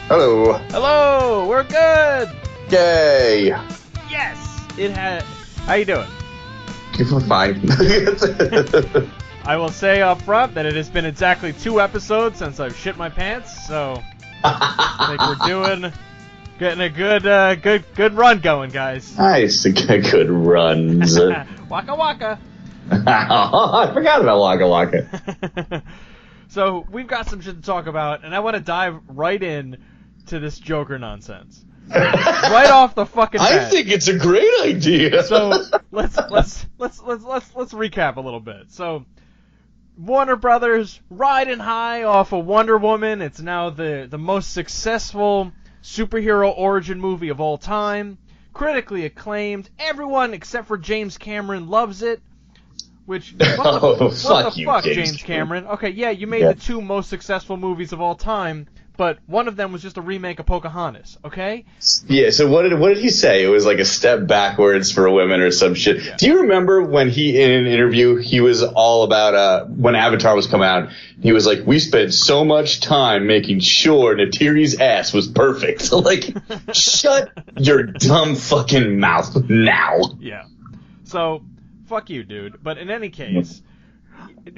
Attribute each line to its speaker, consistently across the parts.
Speaker 1: Hello.
Speaker 2: Hello, we're good.
Speaker 1: Yay.
Speaker 2: Yes, it had. How you doing?
Speaker 1: Fine.
Speaker 2: I will say up front that it has been exactly 2 episodes since I've shit my pants, so I think we're getting a good run going, guys.
Speaker 1: Nice, good runs.
Speaker 2: Waka waka.
Speaker 1: I forgot about Waka Waka.
Speaker 2: So we've got some shit to talk about, and I want to dive right in to this Joker nonsense. Right off the fucking bat.
Speaker 1: I think it's a great idea.
Speaker 2: So let's recap a little bit. So Warner Brothers riding high off of Wonder Woman. It's now the most successful superhero origin movie of all time. Critically acclaimed. Everyone except for James Cameron loves it. Which what the fuck, James Cameron? Okay, yeah, you made the 2 most successful movies of all time, but one of them was just a remake of Pocahontas, okay?
Speaker 1: Yeah, so what did he say? It was like a step backwards for women or some shit. Yeah. Do you remember when he, in an interview, he was all about, when Avatar was coming out, he was like, we spent so much time making sure Natiri's ass was perfect. So, like, shut your dumb fucking mouth now.
Speaker 2: Yeah. So, fuck you, dude. But in any case,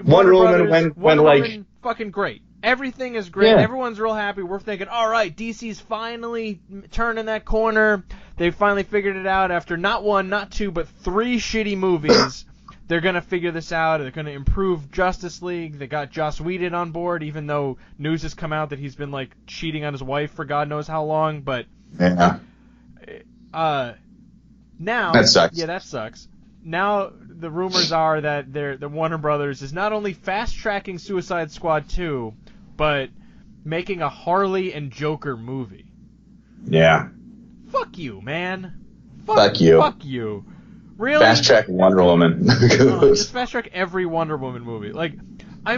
Speaker 1: Wonder Woman went
Speaker 2: fucking great. Everything is great.
Speaker 1: Yeah.
Speaker 2: Everyone's real happy. We're thinking, all right, DC's finally turning that corner. They finally figured it out after not 1, not 2, but 3 shitty movies. They're going to figure this out. They're going to improve Justice League. They got Joss Whedon on board, even though news has come out that he's been, like, cheating on his wife for God knows how long. But
Speaker 1: yeah.
Speaker 2: Now...
Speaker 1: That sucks.
Speaker 2: Yeah, that sucks. Now the rumors are that the Warner Brothers is not only fast-tracking Suicide Squad 2, but making a Harley and Joker movie.
Speaker 1: Yeah.
Speaker 2: Fuck you, man.
Speaker 1: Fuck you.
Speaker 2: Fuck you. Really?
Speaker 1: Fast-track Wonder Woman.
Speaker 2: Just fast-track every Wonder Woman movie. Like,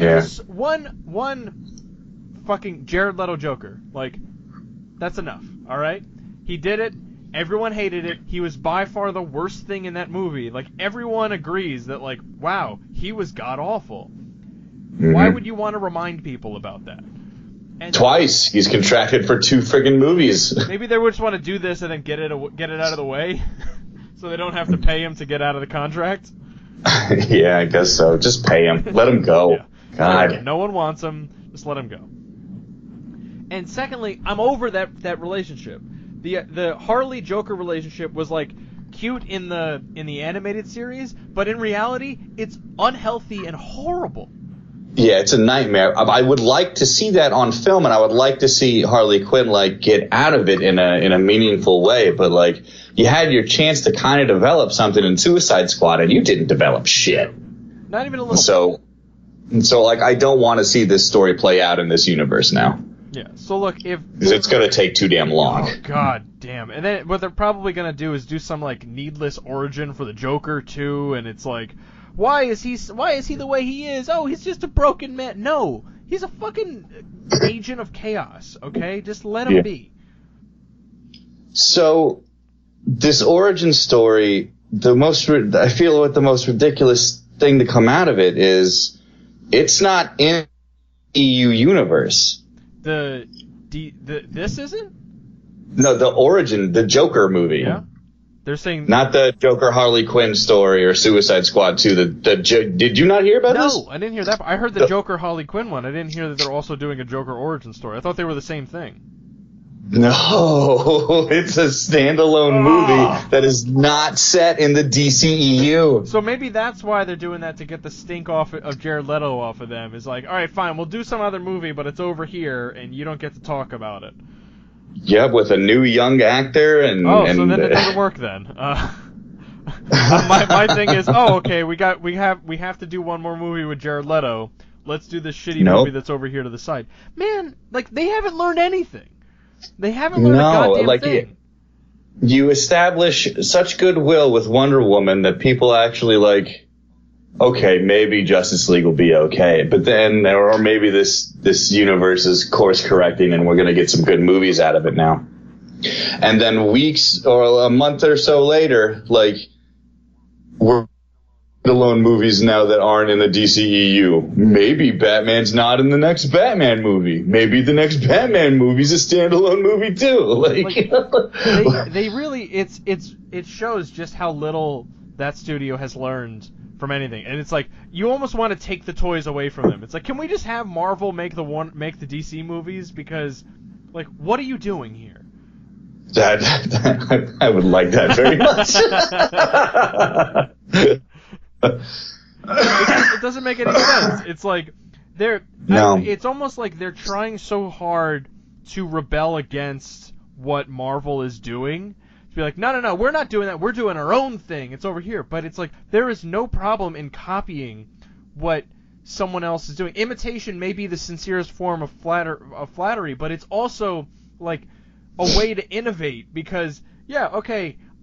Speaker 2: just one fucking Jared Leto Joker. Like, that's enough, alright? He did it. Everyone hated it. He was by far the worst thing in that movie. Like, everyone agrees that, like, wow, he was god-awful. Mm-hmm. Why would you want to remind people about that? And
Speaker 1: twice. He's contracted for 2 friggin' movies.
Speaker 2: Maybe they would just want to do this and then get it out of the way, so they don't have to pay him to get out of the contract.
Speaker 1: Yeah, I guess so. Just pay him. Let him go.
Speaker 2: Yeah.
Speaker 1: God.
Speaker 2: No one wants him. Just let him go. And secondly, I'm over that relationship. The Harley Joker relationship was like cute in the animated series, but in reality, it's unhealthy and horrible.
Speaker 1: Yeah, it's a nightmare. I would like to see that on film, and I would like to see Harley Quinn like get out of it in a meaningful way. But like, you had your chance to kind of develop something in Suicide Squad, and you didn't develop shit.
Speaker 2: Not even a little.
Speaker 1: So like, I don't want to see this story play out in this universe now.
Speaker 2: Yeah. So look,
Speaker 1: because it's gonna take too damn long.
Speaker 2: Oh, God damn. And then what they're probably gonna do is do some like needless origin for the Joker too, and it's like, why is he the way he is? Oh, he's just a broken man. No, he's a fucking agent of chaos. Okay, just let him be.
Speaker 1: So this origin story, I feel what the most ridiculous thing to come out of it is, it's not in the EU universe.
Speaker 2: This isn't?
Speaker 1: No, the origin, the Joker movie.
Speaker 2: Yeah. They're saying
Speaker 1: not the Joker Harley Quinn story or Suicide Squad 2. Did you not hear about this?
Speaker 2: No, I didn't hear that. I heard the Joker Harley Quinn one. I didn't hear that they're also doing a Joker origin story. I thought they were the same thing.
Speaker 1: No, it's a standalone movie that is not set in the DCEU.
Speaker 2: So maybe that's why they're doing that, to get the stink off of Jared Leto off of them. Is like, all right, fine, we'll do some other movie, but it's over here, and you don't get to talk about it.
Speaker 1: Yep, with a new young actor and.
Speaker 2: So then it doesn't work then. My thing is, okay, we have to do one more movie with Jared Leto. Let's do this shitty movie that's over here to the side. Man, like, they haven't learned anything. They haven't learned a goddamn thing.
Speaker 1: You establish such goodwill with Wonder Woman that people actually like, okay, maybe Justice League will be okay, but then, or maybe this universe is course correcting and we're going to get some good movies out of it now. And then weeks or a month or so later, like, we're standalone movies now that aren't in the DCEU. Maybe Batman's not in the next Batman movie. Maybe the next Batman movie's a standalone movie too.
Speaker 2: They really it shows just how little that studio has learned from anything. And it's like you almost want to take the toys away from them. It's like, can we just have Marvel make the DC movies, because like, what are you doing here?
Speaker 1: That I would like that very much.
Speaker 2: It doesn't make any sense. It's like it's almost like they're trying so hard to rebel against what Marvel is doing. To be like, no, we're not doing that. We're doing our own thing. It's over here. But it's like there is no problem in copying what someone else is doing. Imitation may be the sincerest form of flattery, but it's also like a way to innovate, because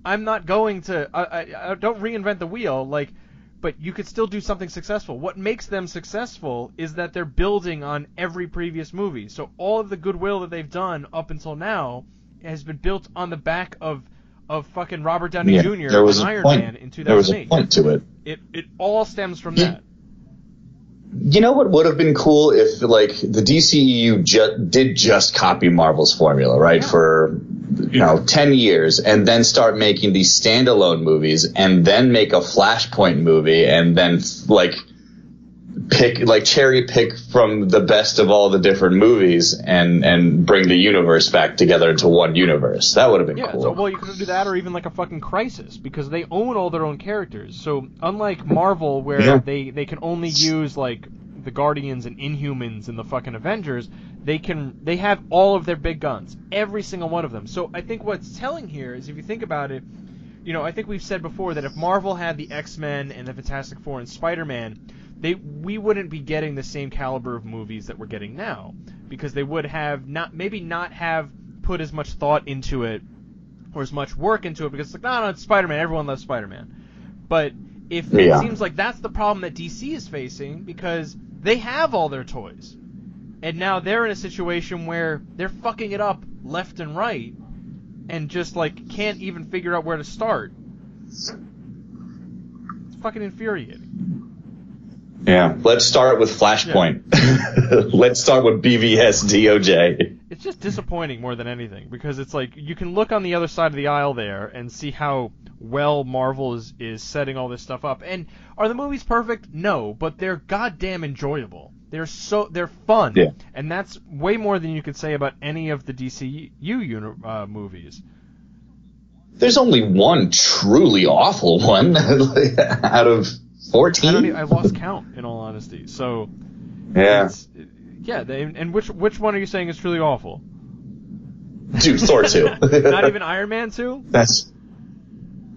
Speaker 2: I'm not going to I don't reinvent the wheel, like, but you could still do something successful. What makes them successful is that they're building on every previous movie. So all of the goodwill that they've done up until now has been built on the back of fucking Robert Downey Jr. and Iron Man in 2008.
Speaker 1: There was a point to it.
Speaker 2: It all stems from that.
Speaker 1: You know what would have been cool if, like, the DCEU did just copy Marvel's formula, right, for 10 years, and then start making these standalone movies, and then make a Flashpoint movie, and then cherry pick from the best of all the different movies and bring the universe back together into one universe. That would have been cool.
Speaker 2: So, you could do that, or even like a fucking Crisis, because they own all their own characters. So unlike Marvel, where they can only use like the Guardians and Inhumans and the fucking Avengers, they have all of their big guns, every single one of them. So I think what's telling here is, if you think about it, I think we've said before that if Marvel had the X-Men and the Fantastic Four and Spider-Man, we wouldn't be getting the same caliber of movies that we're getting now, because they would have not have put as much thought into it or as much work into it, because it's like, no, it's Spider-Man, everyone loves Spider-Man. But it seems like that's the problem that DC is facing, because they have all their toys, and now they're in a situation where they're fucking it up left and right, and just like can't even figure out where to start. It's fucking infuriating.
Speaker 1: Yeah, let's start with Flashpoint. Yeah. Let's start with BVS DOJ.
Speaker 2: It's just disappointing more than anything, because it's like you can look on the other side of the aisle there and see how well Marvel is setting all this stuff up. And are the movies perfect? No, but they're goddamn enjoyable. They're fun, and that's way more than you could say about any of the DCU movies.
Speaker 1: There's only one truly awful one out of 14.
Speaker 2: I lost count, in all honesty. So
Speaker 1: yeah,
Speaker 2: and which one are you saying is truly awful?
Speaker 1: Dude, Thor 2.
Speaker 2: Not even Iron Man 2?
Speaker 1: That's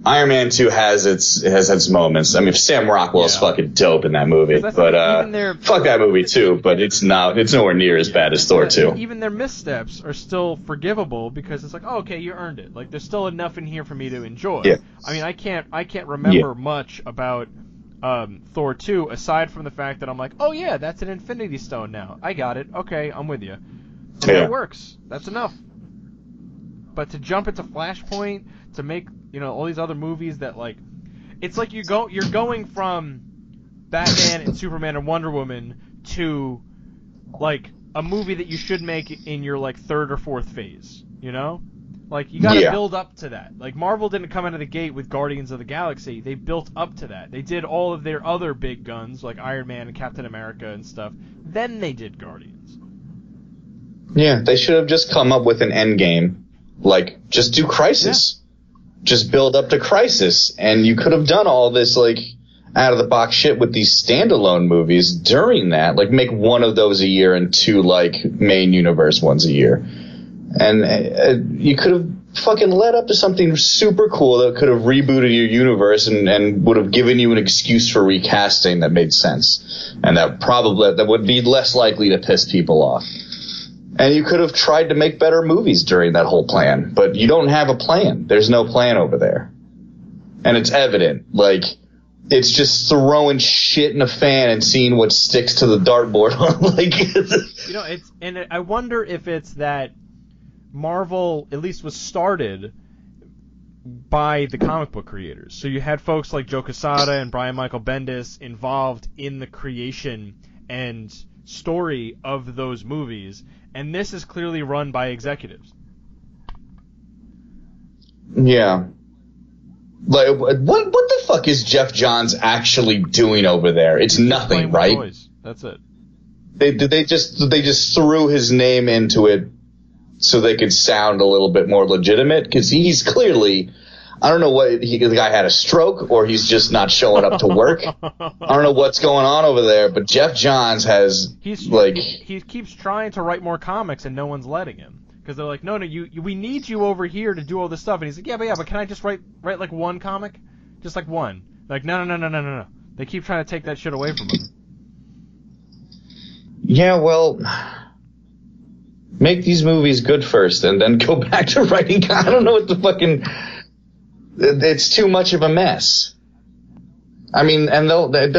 Speaker 1: Iron Man 2 has its moments. I mean, Sam Rockwell is fucking dope in that movie, but fuck that movie too. But it's nowhere near as bad as Thor 2.
Speaker 2: Even their missteps are still forgivable, because it's like, oh, okay, you earned it. Like, there's still enough in here for me to enjoy.
Speaker 1: Yeah.
Speaker 2: I mean, I can't remember much about Thor 2 aside from the fact that I'm like, oh yeah, that's an Infinity Stone now. I got it. Okay, I'm with you. Okay, it works. That's enough. But to jump into Flashpoint, to make all these other movies that, like, it's like you're going from Batman and Superman and Wonder Woman to like a movie that you should make in your like third or fourth phase. Like, you gotta build up to that. Like, Marvel didn't come out of the gate with Guardians of the Galaxy. They built up to that. They did all of their other big guns, like Iron Man and Captain America and stuff. Then they did Guardians.
Speaker 1: Yeah, they should have just come up with an end game. Like, just do Crisis. Yeah. Just build up to Crisis. And you could have done all this, like, out-of-the-box shit with these standalone movies during that. Like, make one of those a year and two, like, main universe ones a year. And you could have fucking led up to something super cool that could have rebooted your universe and would have given you an excuse for recasting that made sense. And that would be less likely to piss people off. And you could have tried to make better movies during that whole plan. But you don't have a plan. There's no plan over there. And it's evident. Like, it's just throwing shit in a fan and seeing what sticks to the dartboard.
Speaker 2: I wonder if it's that Marvel at least was started by the comic book creators. So you had folks like Joe Quesada and Brian Michael Bendis involved in the creation and story of those movies, and this is clearly run by executives.
Speaker 1: Yeah. Like, what the fuck is Jeff Johns actually doing over there? It's nothing, right?
Speaker 2: Toys. That's it.
Speaker 1: They just threw his name into it so they could sound a little bit more legitimate, because he's clearly, I don't know what, the guy had a stroke or he's just not showing up to work. I don't know what's going on over there, but Jeff Johns has
Speaker 2: he keeps trying to write more comics and no one's letting him, because they're like, no, we need you over here to do all this stuff, and he's like, yeah, but can I just write like one comic, just like one? Like, no. They keep trying to take that shit away from him.
Speaker 1: Yeah, well, make these movies good first and then go back to writing. I don't know what the fucking... It's too much of a mess. I mean, and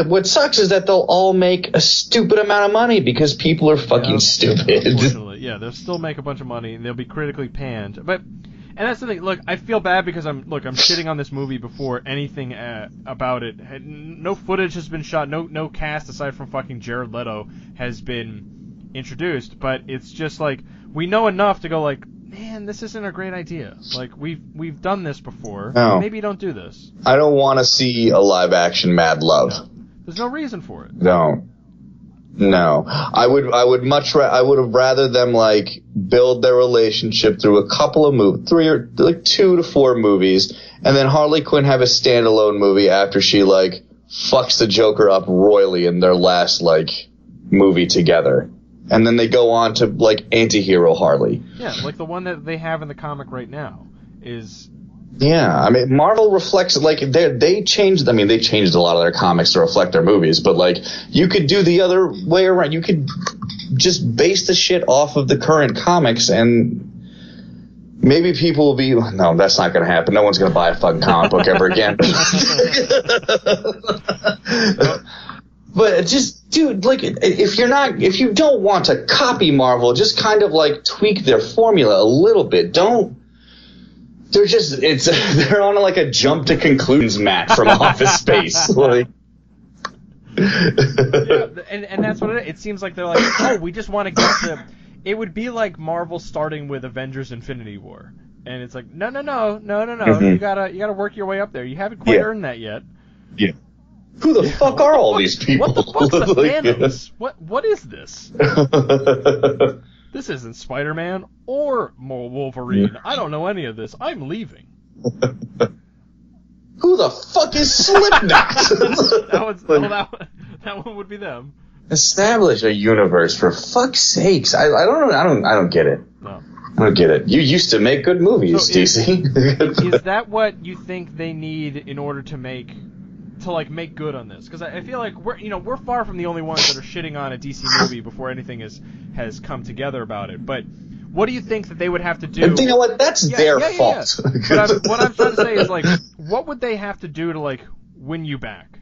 Speaker 1: what sucks is that they'll all make a stupid amount of money because people are fucking stupid.
Speaker 2: Unfortunately, yeah, they'll still make a bunch of money and they'll be critically panned. And that's the thing. Look, I feel bad because I'm shitting on this movie before anything about it. No footage has been shot. No cast aside from fucking Jared Leto has been introduced. But it's just like, we know enough to go like, man, this isn't a great idea. Like, we've done this before.
Speaker 1: No.
Speaker 2: Maybe don't do this.
Speaker 1: I don't want to see a live action Mad Love.
Speaker 2: No. There's no reason for it.
Speaker 1: No, I would have rather them like build their relationship through a couple of movies, 2 to 4 movies, and then Harley Quinn have a standalone movie after she like fucks the Joker up royally in their last like movie together, and then they go on to like anti-hero Harley.
Speaker 2: Yeah, like the one that they have in the comic right now is.
Speaker 1: Yeah, I mean, Marvel reflects, like, they changed a lot of their comics to reflect their movies, but, like, you could do the other way around. You could just base the shit off of the current comics, and maybe people will be, no, that's not going to happen. No one's going to buy a fucking comic book ever again. But just, dude, like, if you don't want to copy Marvel, just kind of, like, tweak their formula a little bit. They're on like a jump to conclusions match from Office Space. Like,
Speaker 2: yeah, and that's what it seems like. They're like, oh, we just want to get to. It would be like Marvel starting with Avengers: Infinity War, and it's like, no. Mm-hmm. You gotta work your way up there. You haven't quite earned that yet.
Speaker 1: Yeah. Who the fuck are all these people?
Speaker 2: What the fuck's a Thanos? What is this? This isn't Spider-Man or Wolverine. I don't know any of this. I'm leaving.
Speaker 1: Who the fuck is Slipknot?
Speaker 2: That one would be them.
Speaker 1: Establish a universe, for fuck's sakes. I don't get it.
Speaker 2: No.
Speaker 1: I don't get it. You used to make good movies,
Speaker 2: so
Speaker 1: DC.
Speaker 2: Is that what you think they need in order to make good on this? Because I feel like we're far from the only ones that are shitting on a DC movie before anything has come together about it. But what do you think that they would have to do?
Speaker 1: And you know what? That's their fault.
Speaker 2: Yeah. But what I'm trying to say is, like, what would they have to do to like win you back?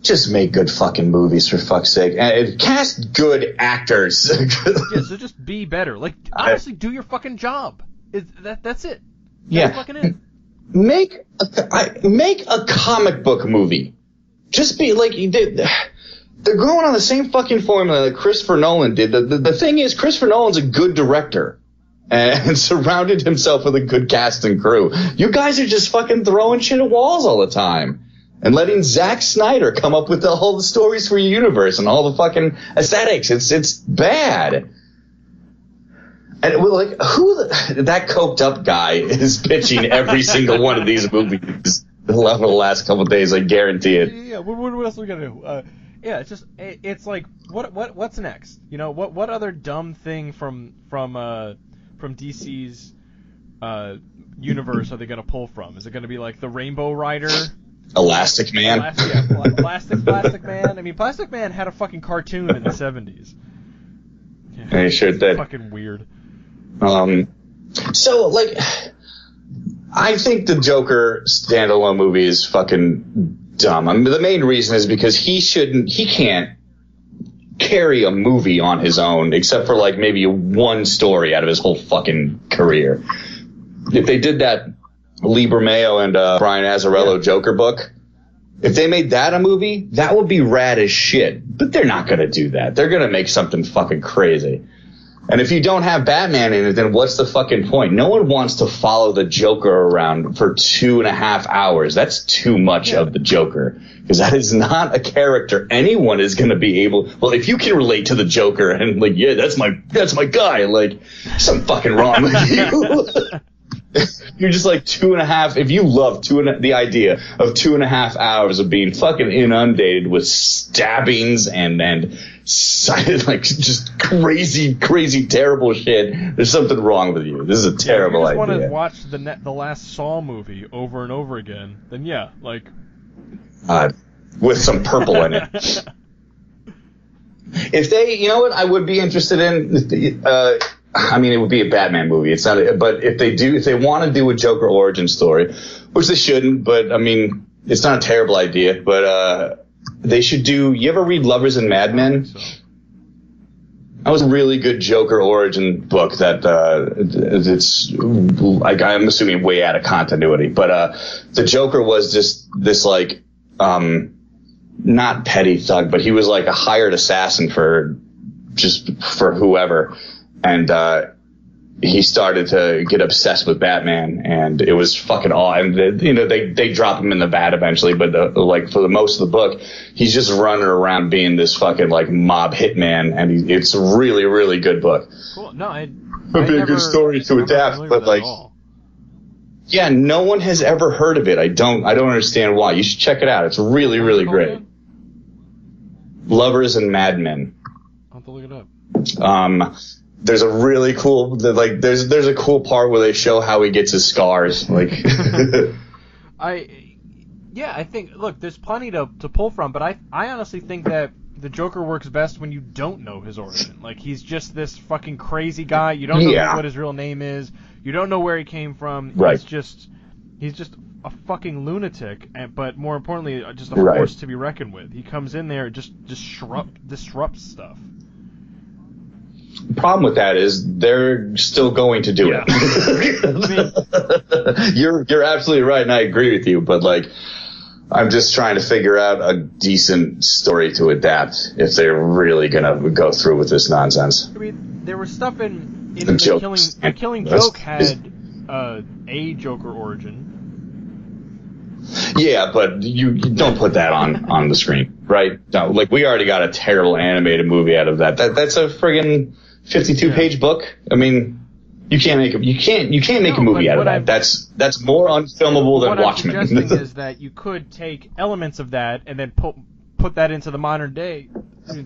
Speaker 1: Just make good fucking movies, for fuck's sake, and cast good actors.
Speaker 2: Yeah, so just be better. Like, honestly, do your fucking job. That's it.
Speaker 1: Yeah.
Speaker 2: That's fucking it.
Speaker 1: Make a comic book movie. Just be like, they're going on the same fucking formula that Christopher Nolan did. The thing is, Christopher Nolan's a good director and surrounded himself with a good cast and crew. You guys are just fucking throwing shit at walls all the time and letting Zack Snyder come up with all the stories for your universe and all the fucking aesthetics. It's bad. And we're like, that coked up guy is pitching every single one of these movies the last couple of days, I guarantee it.
Speaker 2: Yeah. What else are we gonna do? Yeah, it's like, what's next? What other dumb thing from DC's universe are they gonna pull from? Is it gonna be like the Rainbow Rider?
Speaker 1: Elastic Man.
Speaker 2: Plastic Man. I mean, Plastic Man had a fucking cartoon in the 70s.
Speaker 1: Yeah, he sure did.
Speaker 2: Fucking weird.
Speaker 1: So, like, I think the Joker standalone movie is fucking dumb. I mean, the main reason is because he can't carry a movie on his own, except for, like, maybe one story out of his whole fucking career. if they did that Lee Bermeo and Brian Azzarello Joker book, if they made that a movie, that would be rad as shit. But they're not going to do that. They're going to make something fucking crazy. And if you don't have Batman in it, then what's the fucking point? No one wants to follow the Joker around for 2.5 hours. That's too much of the Joker. Because that is not a character anyone is going to be able. Well, if you can relate to the Joker and like, yeah, that's my guy. Like, something fucking wrong with you. You're just like 2.5. If you love the idea of 2.5 hours of being fucking inundated with stabbings and like just crazy, terrible shit, there's something wrong with you. This is a terrible idea.
Speaker 2: If you just want to watch the last Saw movie over and over again, then yeah, like. With some purple in it.
Speaker 1: If they, you know what, I would be interested in. I mean, it would be a Batman movie. It's not, but if they want to do a Joker origin story, which they shouldn't, but I mean, it's not a terrible idea. But they should do. You ever read Lovers and Madmen? That was a really good Joker origin book that it's like, I'm assuming way out of continuity, but the Joker was just this like not petty thug, but he was like a hired assassin for whoever, and he started to get obsessed with Batman, and it was fucking awesome. And they drop him in the vat eventually, but like for the most of the book, he's just running around being this fucking like mob hitman, and it's a really, really good book.
Speaker 2: Cool. No,
Speaker 1: it'd be a good story to adapt, but like, yeah, no one has ever heard of it. I don't understand why. You should check it out. It's really, really great. Lovers and Madmen.
Speaker 2: I'll have to look it up.
Speaker 1: There's a really cool, like, there's a cool part where they show how he gets his scars. Like,
Speaker 2: I think, look, there's plenty to pull from, but I honestly think that the Joker works best when you don't know his origin. Like, he's just this fucking crazy guy. You don't know what his real name is. You don't know where he came from.
Speaker 1: Right.
Speaker 2: He's just a fucking lunatic, but more importantly, just a force to be reckoned with. He comes in there and just disrupts stuff.
Speaker 1: The problem with that is they're still going to do it. I mean, you're absolutely right, and I agree with you. But like, I'm just trying to figure out a decent story to adapt if they're really gonna go through with this nonsense.
Speaker 2: I mean, there was stuff in the Killing Joke had a Joker origin.
Speaker 1: Yeah, but you don't put that on the screen, right? No, like, we already got a terrible animated movie out of that. That's a friggin' 52-page book. I mean, you can't make a movie out of that. That's more unfilmable than Watchmen.
Speaker 2: What I'm suggesting is that you could take elements of that and then put that into the modern day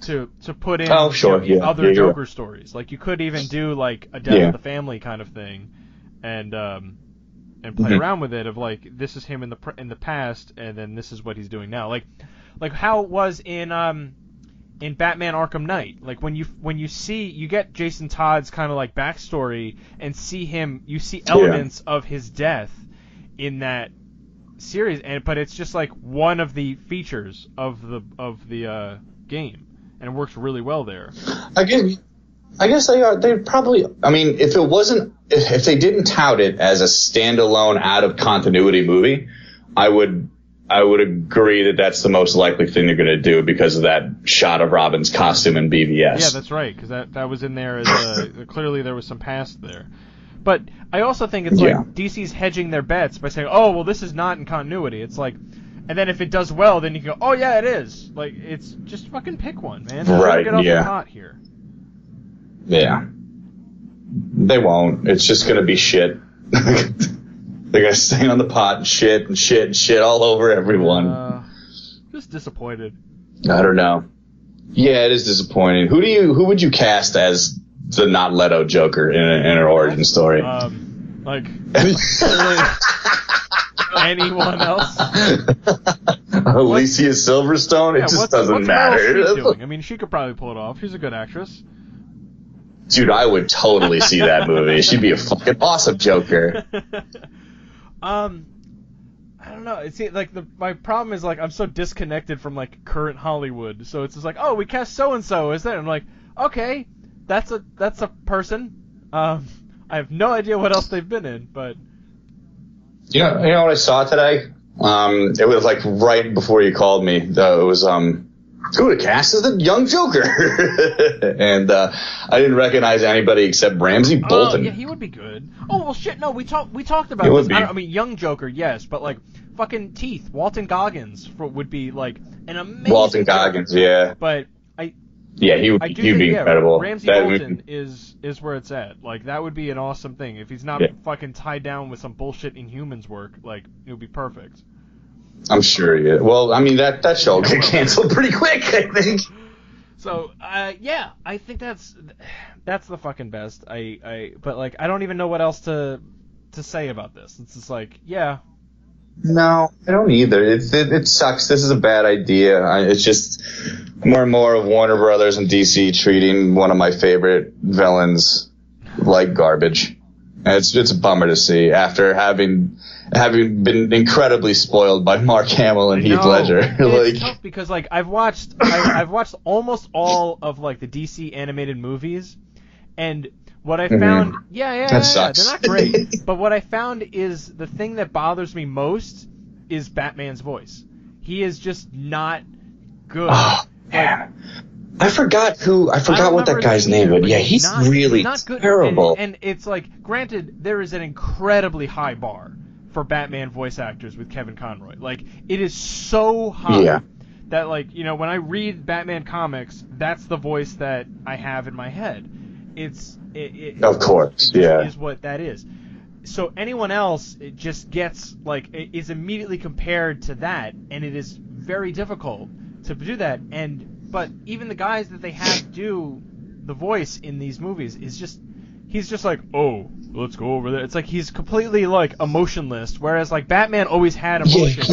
Speaker 2: to put in other Joker stories. Like, you could even do like a Death of the Family kind of thing, and play around with it of like, this is him in the past, and then this is what he's doing now. Like how it was in Batman Arkham Knight. Like, when you get Jason Todd's kind of like backstory and you see elements of his death in that series, but it's just like one of the features of the game, and it works really well there.
Speaker 1: I guess they probably. I mean, if they didn't tout it as a standalone, out of continuity movie, I would agree that that's the most likely thing they're going to do because of that shot of Robin's costume in BVS.
Speaker 2: Yeah, that's right, because that was in there as clearly there was some past there. But I also think it's like DC's hedging their bets by saying, oh, well, this is not in continuity. It's like, and then if it does well, then you can go, oh yeah, it is. Like, it's just fucking pick one, man.
Speaker 1: Right?
Speaker 2: Get off the pot here.
Speaker 1: Yeah. They won't. It's just going to be shit. They're going to stay on the pot and shit all over everyone.
Speaker 2: Just disappointed.
Speaker 1: I don't know. Yeah, it is disappointing. Who would you cast as the not Leto Joker in an origin story?
Speaker 2: Like, anyone else?
Speaker 1: Alicia Silverstone? It just doesn't matter.
Speaker 2: What's doing? I mean, she could probably pull it off. She's a good actress.
Speaker 1: Dude, I would totally see that movie. She'd be a fucking awesome Joker.
Speaker 2: I don't know. See, like, my problem is, like, I'm so disconnected from like current Hollywood. So it's just like, oh, we cast so and so as that. I'm like, okay, that's a person. I have no idea what else they've been in, but
Speaker 1: You know what I saw today? It was like right before you called me. It was who would have cast as the young Joker? And I didn't recognize anybody except Ramsey Bolton.
Speaker 2: Oh, yeah, he would be good. Oh well, shit. No, we talked about this. I mean, young Joker, yes, but like fucking Teeth, Walton Goggins would be like an amazing.
Speaker 1: Walton Goggins,
Speaker 2: Joker.
Speaker 1: Yeah.
Speaker 2: But
Speaker 1: he'd be incredible.
Speaker 2: Ramsey Bolton is where it's at. Like, that would be an awesome thing. If he's not fucking tied down with some bullshit Inhumans work, like, it would be perfect.
Speaker 1: I'm sure, yeah. Well, I mean, that show will get canceled pretty quick, I think.
Speaker 2: So, yeah, I think that's the fucking best. But, like, I don't even know what else to say about this. It's just like, yeah.
Speaker 1: No, I don't either. It sucks. This is a bad idea. It's just more and more of Warner Brothers and DC treating one of my favorite villains like garbage. And it's a bummer to see after having been incredibly spoiled by Mark Hamill and Heath Ledger.
Speaker 2: It's tough because like I've watched almost all of like the DC animated movies, and what I found,
Speaker 1: that sucks.
Speaker 2: they're not great. But what I found is the thing that bothers me most is Batman's voice. He is just not good.
Speaker 1: Oh, man. I forgot what that guy's name was. Yeah, he's really not good. Terrible.
Speaker 2: And it's like, granted, there is an incredibly high bar for Batman voice actors with Kevin Conroy. Like, it is so high that, like, you know, when I read Batman comics, that's the voice that I have in my head.
Speaker 1: Of course,
Speaker 2: is what that is. So anyone else, it just gets, like, is immediately compared to that, and it is very difficult to do that. But even the guys that they have do the voice in these movies he's just like, oh, let's go over there. It's like he's completely, like, emotionless, whereas, like, Batman always had emotion.
Speaker 1: Yeah,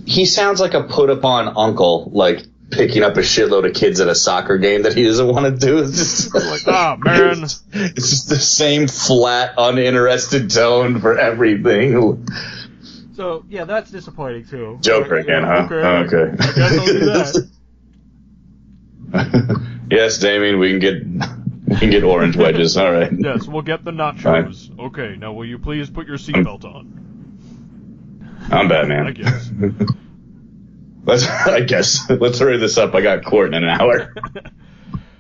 Speaker 1: he sounds like a put-upon uncle, like, picking up a shitload of kids at a soccer game that he doesn't want to do. It's just
Speaker 2: like, oh, man.
Speaker 1: It's just the same flat, uninterested tone for everything.
Speaker 2: So, yeah, that's disappointing, too.
Speaker 1: Joker again, huh? Okay.
Speaker 2: I guess I'll do
Speaker 1: that. Yes, Damien, we can get orange wedges. All right.
Speaker 2: Yes, we'll get the nachos. Right. Okay, now will you please put your seatbelt on?
Speaker 1: I'm Batman.
Speaker 2: I guess.
Speaker 1: Let's hurry this up. I got court in an hour.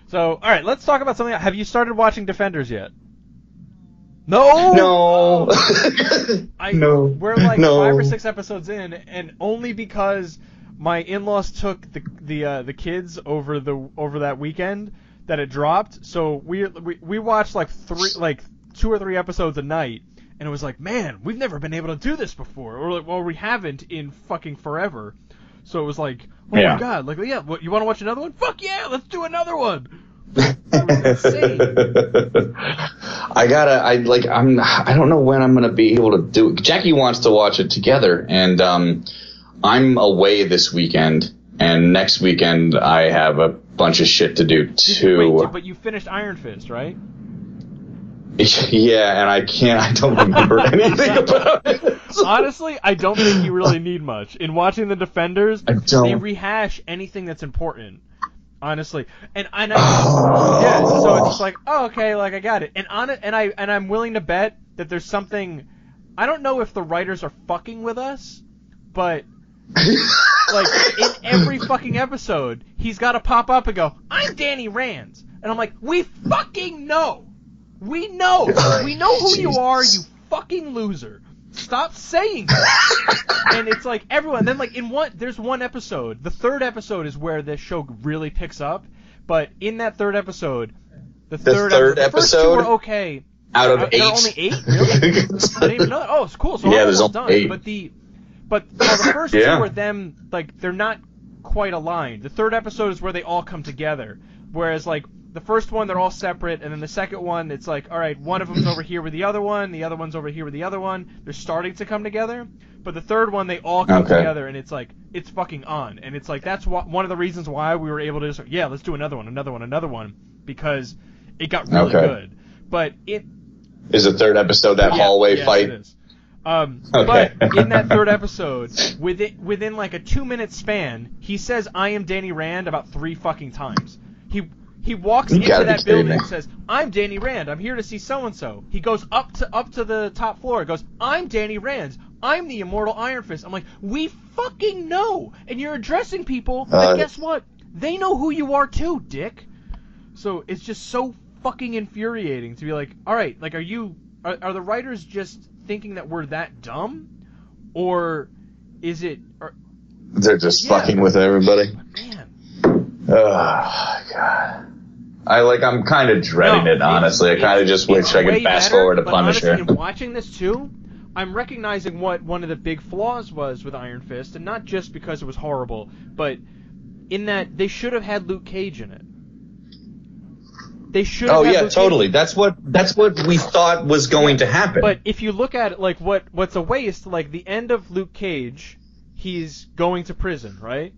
Speaker 2: So, all right, let's talk about something else. Have you started watching Defenders yet? No.
Speaker 1: No.
Speaker 2: No. We're like 5 or 6 episodes in, and only because my in-laws took the kids over that weekend that it dropped. So we watched like 2 or 3 episodes a night, and it was like, man, we've never been able to do this before, or like, well, we haven't in fucking forever. So it was like, oh my god, like, yeah, what, you want to watch another one? Fuck yeah, let's do another one. It was insane.
Speaker 1: I don't know when I'm gonna be able to do it. Jackie wants to watch it together, and I'm away this weekend, and next weekend I have a bunch of shit to do too.
Speaker 2: But you finished Iron Fist, right?
Speaker 1: Yeah, and I don't remember anything about it.
Speaker 2: Honestly, I don't think you really need much. In watching The Defenders, they rehash anything that's important. Honestly, so it's just like, oh, okay, like I got it. And I'm willing to bet that there's something. I don't know if the writers are fucking with us, but like in every fucking episode, he's got to pop up and go, "I'm Danny Rand," and I'm like, we fucking know. We know who you are, you fucking loser. Stop saying that. And it's like everyone. Then like there's one episode. The third episode is where this show really picks up. But in that third episode, the first 2 were okay.
Speaker 1: Out of 8,
Speaker 2: there are only 8. Really? I didn't even know that. Oh, it's cool. So
Speaker 1: there's
Speaker 2: almost
Speaker 1: only
Speaker 2: done.
Speaker 1: 8.
Speaker 2: But the first 2 are them, like, they're not quite aligned. The third episode is where they all come together. Whereas like the first one, they're all separate, and then the second one, it's like, all right, one of them's over here with the other one, the other one's over here with the other one. They're starting to come together, but the third one, they all come together, and it's like, it's fucking on. And it's like, that's one of the reasons why we were able to just, let's do another one, because it got really good. But it...
Speaker 1: Is the third episode that hallway fight?
Speaker 2: It is. But in that third episode, within like a 2-minute span, he says, I am Danny Rand about 3 fucking times. He walks into that building and says, "I'm Danny Rand. I'm here to see so-and-so." He goes up to the top floor and goes, "I'm Danny Rand. I'm the immortal Iron Fist." I'm like, we fucking know. And you're addressing people that, guess what? They know who you are too, dick. So it's just so fucking infuriating to be like, all right, like, are the writers just thinking that we're that dumb? Or is it...
Speaker 1: They're just fucking with everybody.
Speaker 2: Man.
Speaker 1: Oh, God. I'm kind of dreading it, honestly. I kind of just wish I could fast forward to Punisher.
Speaker 2: Honestly, in watching this, too, I'm recognizing what one of the big flaws was with Iron Fist, and not just because it was horrible, but in that they should have had Luke Cage in it. They should have had Luke
Speaker 1: totally.
Speaker 2: Cage.
Speaker 1: That's what we thought was going to happen.
Speaker 2: But if you look at it, like, what's a waste, like, the end of Luke Cage, he's going to prison, right?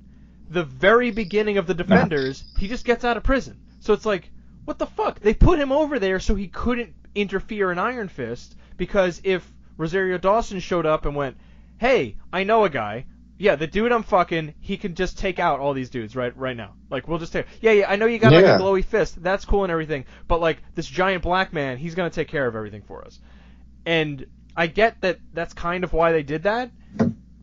Speaker 2: The very beginning of the Defenders, he just gets out of prison. So it's like, what the fuck? They put him over there so he couldn't interfere in Iron Fist, because if Rosario Dawson showed up and went, "Hey, I know a guy. Yeah, the dude I'm fucking, he can just take out all these dudes right now. Like, we'll just take... Yeah, I know you got like a glowy fist. That's cool and everything. But, like, this giant black man, he's going to take care of everything for us." And I get that that's kind of why they did that,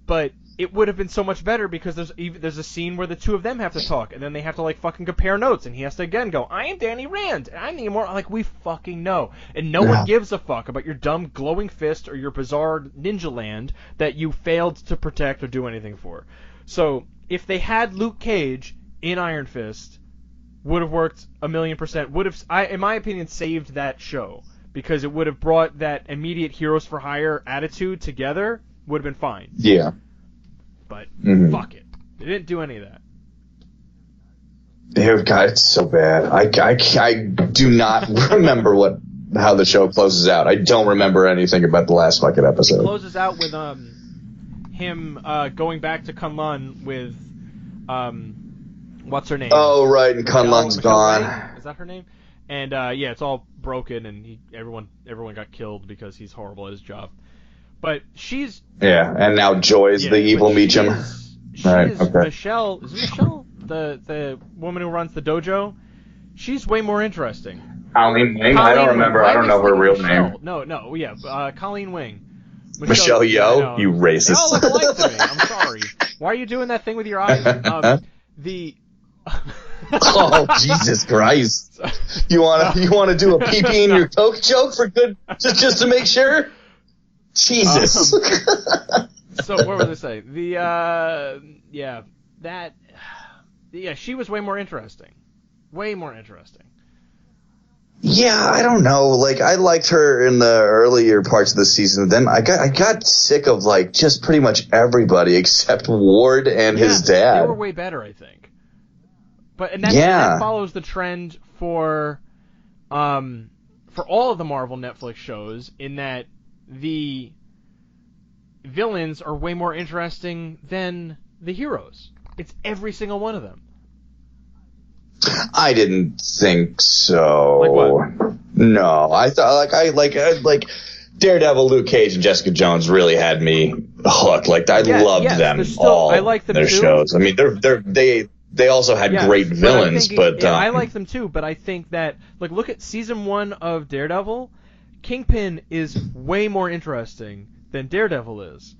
Speaker 2: but it would have been so much better because there's a scene where the two of them have to talk, and then they have to, like, fucking compare notes, and he has to again go, "I am Danny Rand, and I'm the immortal..." Like, we fucking know. And no one gives a fuck about your dumb glowing fist or your bizarre ninja land that you failed to protect or do anything for. So, if they had Luke Cage in Iron Fist, would have worked 1,000,000%. Would have, in my opinion, saved that show, because it would have brought that immediate Heroes for Hire attitude together, would have been fine.
Speaker 1: Yeah.
Speaker 2: But fuck it. They didn't do any of that.
Speaker 1: Oh, God, it's so bad. I do not remember how the show closes out. I don't remember anything about the last fucking episode.
Speaker 2: It closes out with him going back to Kunlun with what's her name?
Speaker 1: Oh, right, and Kunlun's gone.
Speaker 2: Is that her name? And it's all broken, and everyone got killed because he's horrible at his job. But she's...
Speaker 1: Yeah, and now Joy's the evil Meacham.
Speaker 2: Michelle... Is it Michelle? The woman who runs the dojo? She's way more interesting.
Speaker 1: Colleen Wing? I don't remember. I don't know her real name.
Speaker 2: No, Colleen Wing.
Speaker 1: Michelle Yeoh? You racist.
Speaker 2: They all look alike to me. I'm sorry. Why are you doing that thing with your eyes?
Speaker 1: Oh, Jesus Christ. You wanna do a pee-pee in your Coke joke for good... just to make sure? Jesus.
Speaker 2: So what was I say? She was way more interesting. Way more interesting.
Speaker 1: Yeah, I don't know. Like, I liked her in the earlier parts of the season. Then I got sick of, like, just pretty much everybody except Ward and his dad.
Speaker 2: They were way better, I think. That follows the trend for all of the Marvel Netflix shows, in that the villains are way more interesting than the heroes. It's every single one of them.
Speaker 1: I didn't think so.
Speaker 2: Like what?
Speaker 1: No, I thought like Daredevil, Luke Cage, and Jessica Jones really had me hooked. Like, I loved them all.
Speaker 2: I like them
Speaker 1: their
Speaker 2: too.
Speaker 1: Shows. I mean, they also had great villains, but
Speaker 2: I like them too. But I think that, like, look at season 1 of Daredevil. Kingpin is way more interesting than Daredevil is.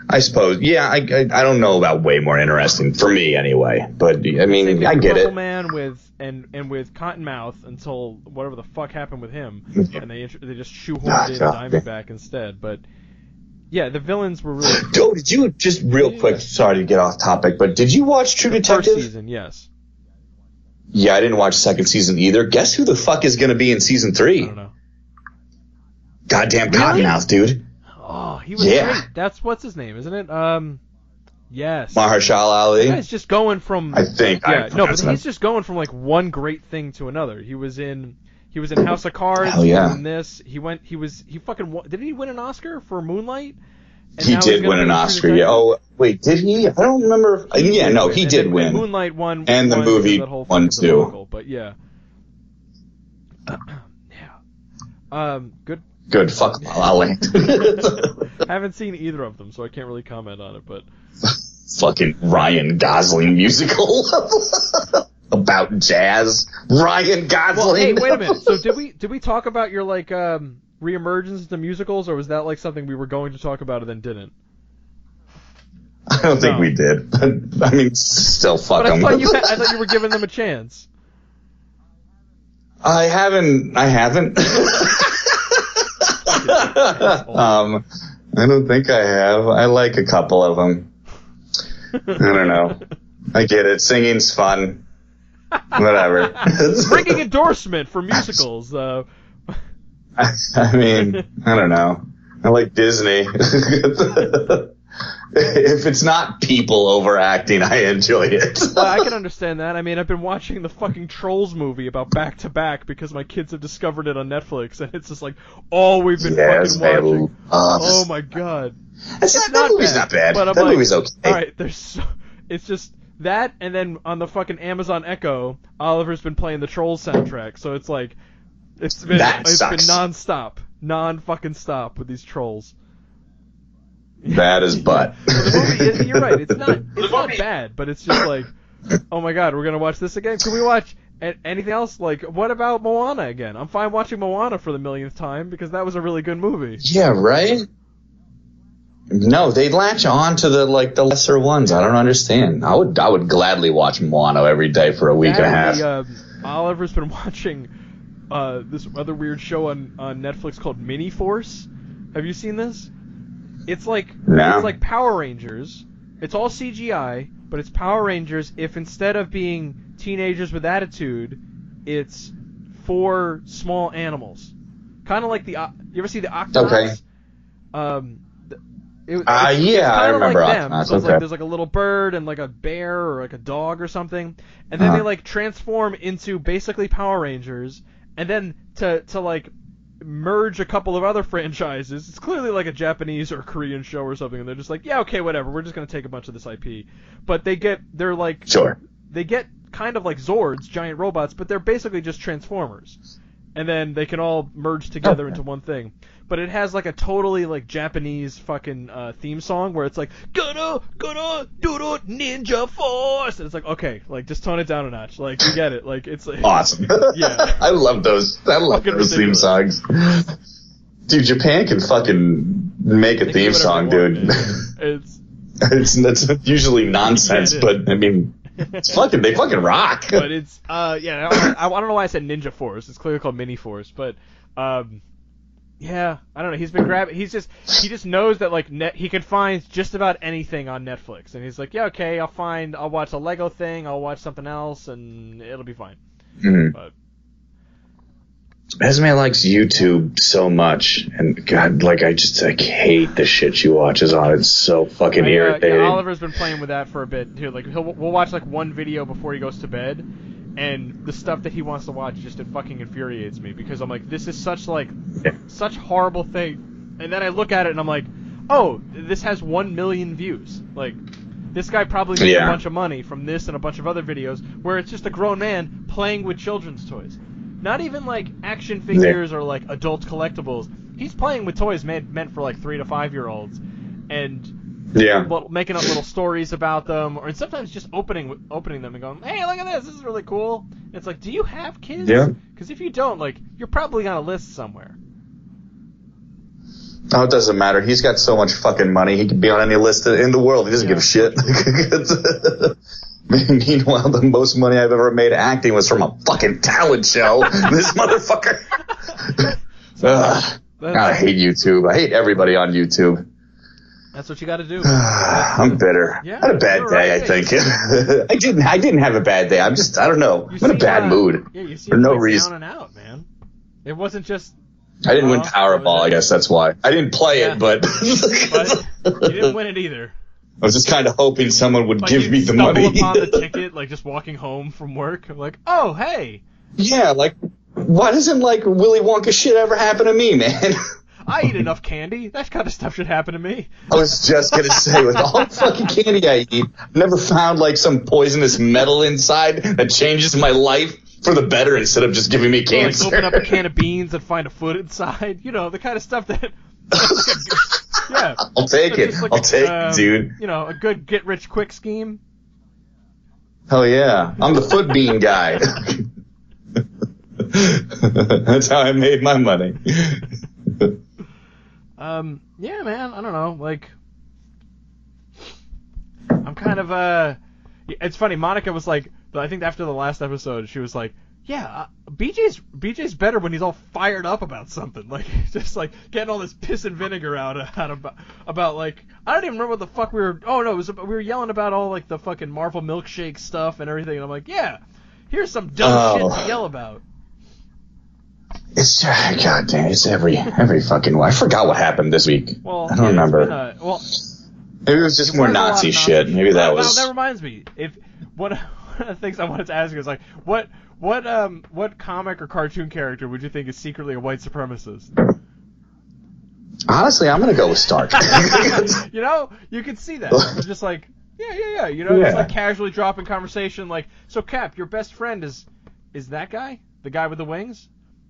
Speaker 1: I suppose. Yeah, I don't know about way more interesting for me anyway. But I mean, I get it.
Speaker 2: Man with Cottonmouth until whatever the fuck happened with him, and they just shoehorned in Diamondback instead. But yeah, the villains were really.
Speaker 1: Joe, did you just real quick? Sorry to get off topic, but did you watch True Detective?
Speaker 2: First season, yes.
Speaker 1: Yeah, I didn't watch second season either. Guess who the fuck is going to be in season 3?
Speaker 2: I don't know.
Speaker 1: Goddamn Cottonmouth, dude.
Speaker 2: Oh, he was great. That's what's his name, isn't it? Yes.
Speaker 1: Mahershala Ali.
Speaker 2: That guy's just going from.
Speaker 1: I think.
Speaker 2: Yeah, no, but he's just going from, like, one great thing to another. He was in House of Cards.
Speaker 1: Hell yeah.
Speaker 2: He was in this. Did he win an Oscar for Moonlight? And
Speaker 1: he did win an Oscar. Yeah. Oh, wait, did he? I don't remember. He did win.
Speaker 2: Moonlight won.
Speaker 1: And the movie won too.
Speaker 2: But yeah. Yeah. Good.
Speaker 1: Good. Fuck La La Land.
Speaker 2: Haven't seen either of them, so I can't really comment on it. But
Speaker 1: fucking Ryan Gosling musical. about jazz. Ryan Gosling.
Speaker 2: Well, hey, wait a minute. So did we talk about your like reemergence to musicals, or was that like something we were going to talk about and then didn't?
Speaker 1: I don't think we did, but I mean, still fuck them.
Speaker 2: But I thought you were giving them a chance.
Speaker 1: I haven't. I don't think I have. I like a couple of them. I don't know. I get it. Singing's fun. Whatever.
Speaker 2: Bringing endorsement for musicals.
Speaker 1: I mean, I don't know. I like Disney. If it's not people overacting, I enjoy it.
Speaker 2: I can understand that. I mean, I've been watching the fucking Trolls movie about Back to Back because my kids have discovered it on Netflix, and it's just like all we've been fucking watching. Oh my god.
Speaker 1: That movie's not bad.
Speaker 2: But
Speaker 1: that movie's okay.
Speaker 2: Alright, it's just that, and then on the fucking Amazon Echo, Oliver's been playing the Trolls soundtrack, so it's like, it's been non-stop. Non-fucking stop with these Trolls.
Speaker 1: That is butt.
Speaker 2: The movie, you're right. It's not bad, but it's just like, oh my god, we're gonna watch this again. Can we watch anything else? Like, what about Moana again? I'm fine watching Moana for the millionth time because that was a really good movie.
Speaker 1: Yeah, right. No, they latch on to the lesser ones. I don't understand. I would gladly watch Moana every day for a week and a half.
Speaker 2: Oliver's been watching this other weird show on Netflix called Mini Force. Have you seen this? It's like Power Rangers. It's all CGI, but it's Power Rangers if instead of being teenagers with attitude, it's 4 small animals. Kind of like you ever see the Octonauts?
Speaker 1: Okay.
Speaker 2: I
Speaker 1: remember
Speaker 2: like them.
Speaker 1: Octonauts.
Speaker 2: So it's
Speaker 1: okay.
Speaker 2: like there's like a little bird and like a bear or like a dog or something, and then they like transform into basically Power Rangers, and then to like merge a couple of other franchises. It's clearly like a Japanese or Korean show or something, and they're just like, yeah, okay, whatever. We're just gonna take a bunch of this IP, but they get kind of like Zords, giant robots, but they're basically just Transformers, and then they can all merge together into one thing. But it has like a totally like Japanese fucking theme song where it's like gonna do ninja force, and it's like, okay, like just tone it down a notch, like you get it, like it's like
Speaker 1: awesome.
Speaker 2: Yeah,
Speaker 1: I love those theme songs. Dude, Japan can fucking make a theme song, dude. That's usually nonsense, but I mean, they fucking rock.
Speaker 2: But it's I don't know why I said Ninja Force. It's clearly called Mini Force, but yeah, I don't know. He's been grabbing. He just knows that like he can find just about anything on Netflix, and he's like, yeah, okay, I'll watch a Lego thing, I'll watch something else, and it'll be fine.
Speaker 1: Mm-hmm.
Speaker 2: But
Speaker 1: Esme likes YouTube so much, and God, like I hate the shit she watches on it. It's so fucking irritating.
Speaker 2: Yeah, Oliver's been playing with that for a bit too. Like we'll watch like one video before he goes to bed, and the stuff that he wants to watch it fucking infuriates me because I'm like, this is such horrible thing, and then I look at it and I'm like, oh, this has 1 million views. Like this guy probably made a bunch of money from this and a bunch of other videos where it's just a grown man playing with children's toys. Not even like action figures or like adult collectibles. He's playing with toys meant for like 3 to 5 year olds, and making up little stories about them, or sometimes just opening them and going, hey, look at this is really cool. And it's like, do you have kids?
Speaker 1: Yeah.
Speaker 2: Because if you don't, like, you're probably on a list somewhere.
Speaker 1: Oh, it doesn't matter. He's got so much fucking money. He could be on any list in the world. He doesn't give a shit. Meanwhile, the most money I've ever made acting was from a fucking talent show. This motherfucker. God, I hate YouTube. I hate everybody on YouTube.
Speaker 2: That's what you got to do.
Speaker 1: I'm bitter.
Speaker 2: Yeah,
Speaker 1: I had a bad day, I think. I didn't have a bad day. I don't know. I'm in a bad mood.
Speaker 2: Yeah, you
Speaker 1: for no reason.
Speaker 2: Down and out, man. It wasn't just.
Speaker 1: I didn't win Powerball. I guess that's why. I didn't play it, but.
Speaker 2: But you didn't win it either.
Speaker 1: I was just kind of hoping someone would give me the money.
Speaker 2: Upon the ticket, like just walking home from work. I'm like, oh, hey.
Speaker 1: Yeah, like, why doesn't like Willy Wonka shit ever happen to me, man?
Speaker 2: I eat enough candy. That kind of stuff should happen to me.
Speaker 1: I was just gonna say, with all the fucking candy I eat, I've never found like some poisonous metal inside that changes my life for the better instead of just giving me cancer.
Speaker 2: Like open up a can of beans and find a foot inside. You know, the kind of stuff that. Yeah.
Speaker 1: I'll take it. I'll take it, dude.
Speaker 2: You know, a good get-rich-quick scheme.
Speaker 1: Hell yeah. I'm the foot bean guy. That's how I made my money.
Speaker 2: Yeah, man, I don't know, like, I'm kind of, it's funny, Monica was like, I think after the last episode, she was like, yeah, BJ's better when he's all fired up about something, like, just, like, getting all this piss and vinegar out about, like, I don't even remember what the fuck we were yelling about all, like, the fucking Marvel milkshake stuff and everything, and I'm like, yeah, here's some dumb shit to yell about.
Speaker 1: It's God damn, it's every fucking one. I forgot what happened this week.
Speaker 2: Well,
Speaker 1: I don't remember. Maybe it was just more Nazi shit. Maybe that was.
Speaker 2: That reminds me. One of the things I wanted to ask you is like, what comic or cartoon character would you think is secretly a white supremacist?
Speaker 1: Honestly, I'm gonna go with Stark.
Speaker 2: You know, you could see that. It's just like, yeah. You know, it's like casually dropping conversation. Like, so Cap, your best friend is that guy, the guy with the wings?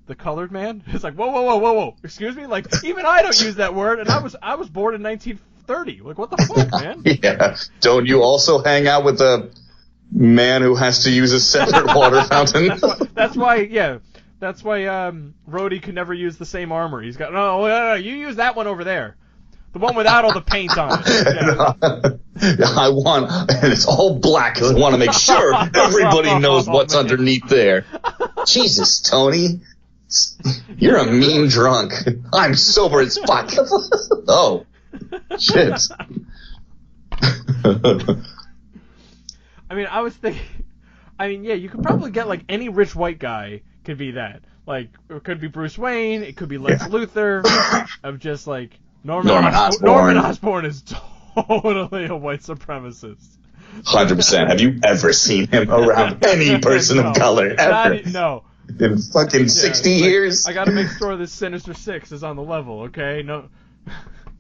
Speaker 2: The colored man? It's like, whoa. Excuse me? Like, even I don't use that word, and I was born in 1930. Like, what the fuck, man?
Speaker 1: Yeah. Don't you also hang out with a man who has to use a separate water fountain?
Speaker 2: That's why Rhodey could never use the same armor. He's got, no, you use that one over there. The one without all the paint on it. Yeah.
Speaker 1: I want, and it's all black because I want to make sure everybody knows what's underneath there. Jesus, Tony. You're a mean drunk. I'm sober as fuck. Oh, shit.
Speaker 2: I mean, I was thinking, yeah, you could probably get, like, any rich white guy could be that. Like, it could be Bruce Wayne, it could be Lex Luthor, of just, like, Norman Osborn. Norman Osborn is totally a white supremacist.
Speaker 1: 100%. Have you ever seen him around any person of color, ever?
Speaker 2: No.
Speaker 1: In fucking 60 years?
Speaker 2: I gotta make sure this Sinister Six is on the level, okay? No.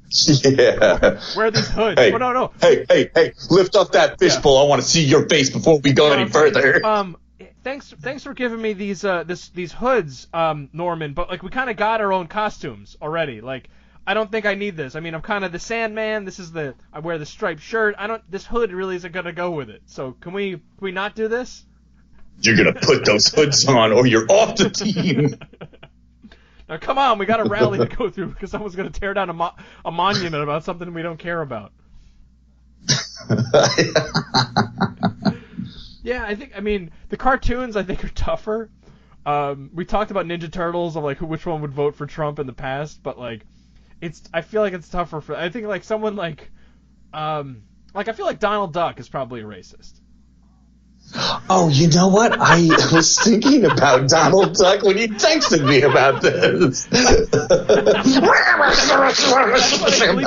Speaker 1: Yeah.
Speaker 2: Where are these hoods?
Speaker 1: Hey,
Speaker 2: no.
Speaker 1: Hey, lift up that fishbowl. I want to see your face before we go any further.
Speaker 2: Thanks for giving me these hoods, Norman, but, like, we kind of got our own costumes already. Like, I don't think I need this. I mean, I'm kind of the Sandman. I wear the striped shirt. This hood really isn't gonna go with it. So can we not do this?
Speaker 1: You're gonna put those hoods on, or you're off the team.
Speaker 2: Now, come on, we got a rally to go through because someone's gonna tear down a monument about something we don't care about. Yeah, I mean, the cartoons I think are tougher. We talked about Ninja Turtles of like which one would vote for Trump in the past, but like, I feel like it's tougher for. I think like someone like I feel like Donald Duck is probably a racist.
Speaker 1: Oh, you know what? I was thinking about Donald Duck when you texted me about this.
Speaker 2: They bleep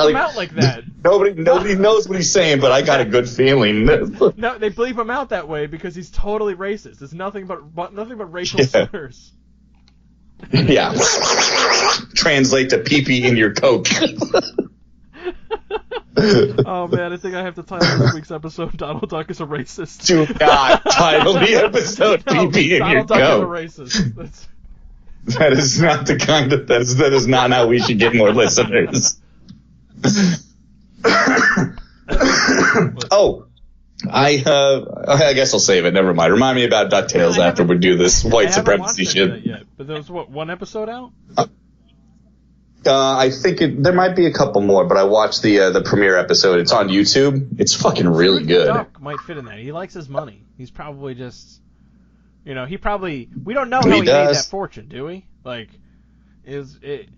Speaker 2: him out like that.
Speaker 1: Nobody knows what he's saying, but I got a good feeling.
Speaker 2: No, they bleep him out that way because he's totally racist. It's nothing but racial slurs.
Speaker 1: Yeah. Translate to pee-pee in your Coke.
Speaker 2: Oh man, I think I have to title this week's episode "Donald Duck is a Racist."
Speaker 1: Do not title the episode "Pee-pee in your Coke."
Speaker 2: Donald Duck is a racist.
Speaker 1: That is not the kind of that is not how we should get more listeners. I guess I'll save it. Never mind. Remind me about DuckTales after we do this white supremacy shit.
Speaker 2: Yet, but there was one episode out.
Speaker 1: I think there might be a couple more, but I watched the premiere episode. It's on YouTube. It's fucking really good.
Speaker 2: Duck might fit in there. He likes his money. He's probably just, we don't know how he made that fortune, do we? Like, is it?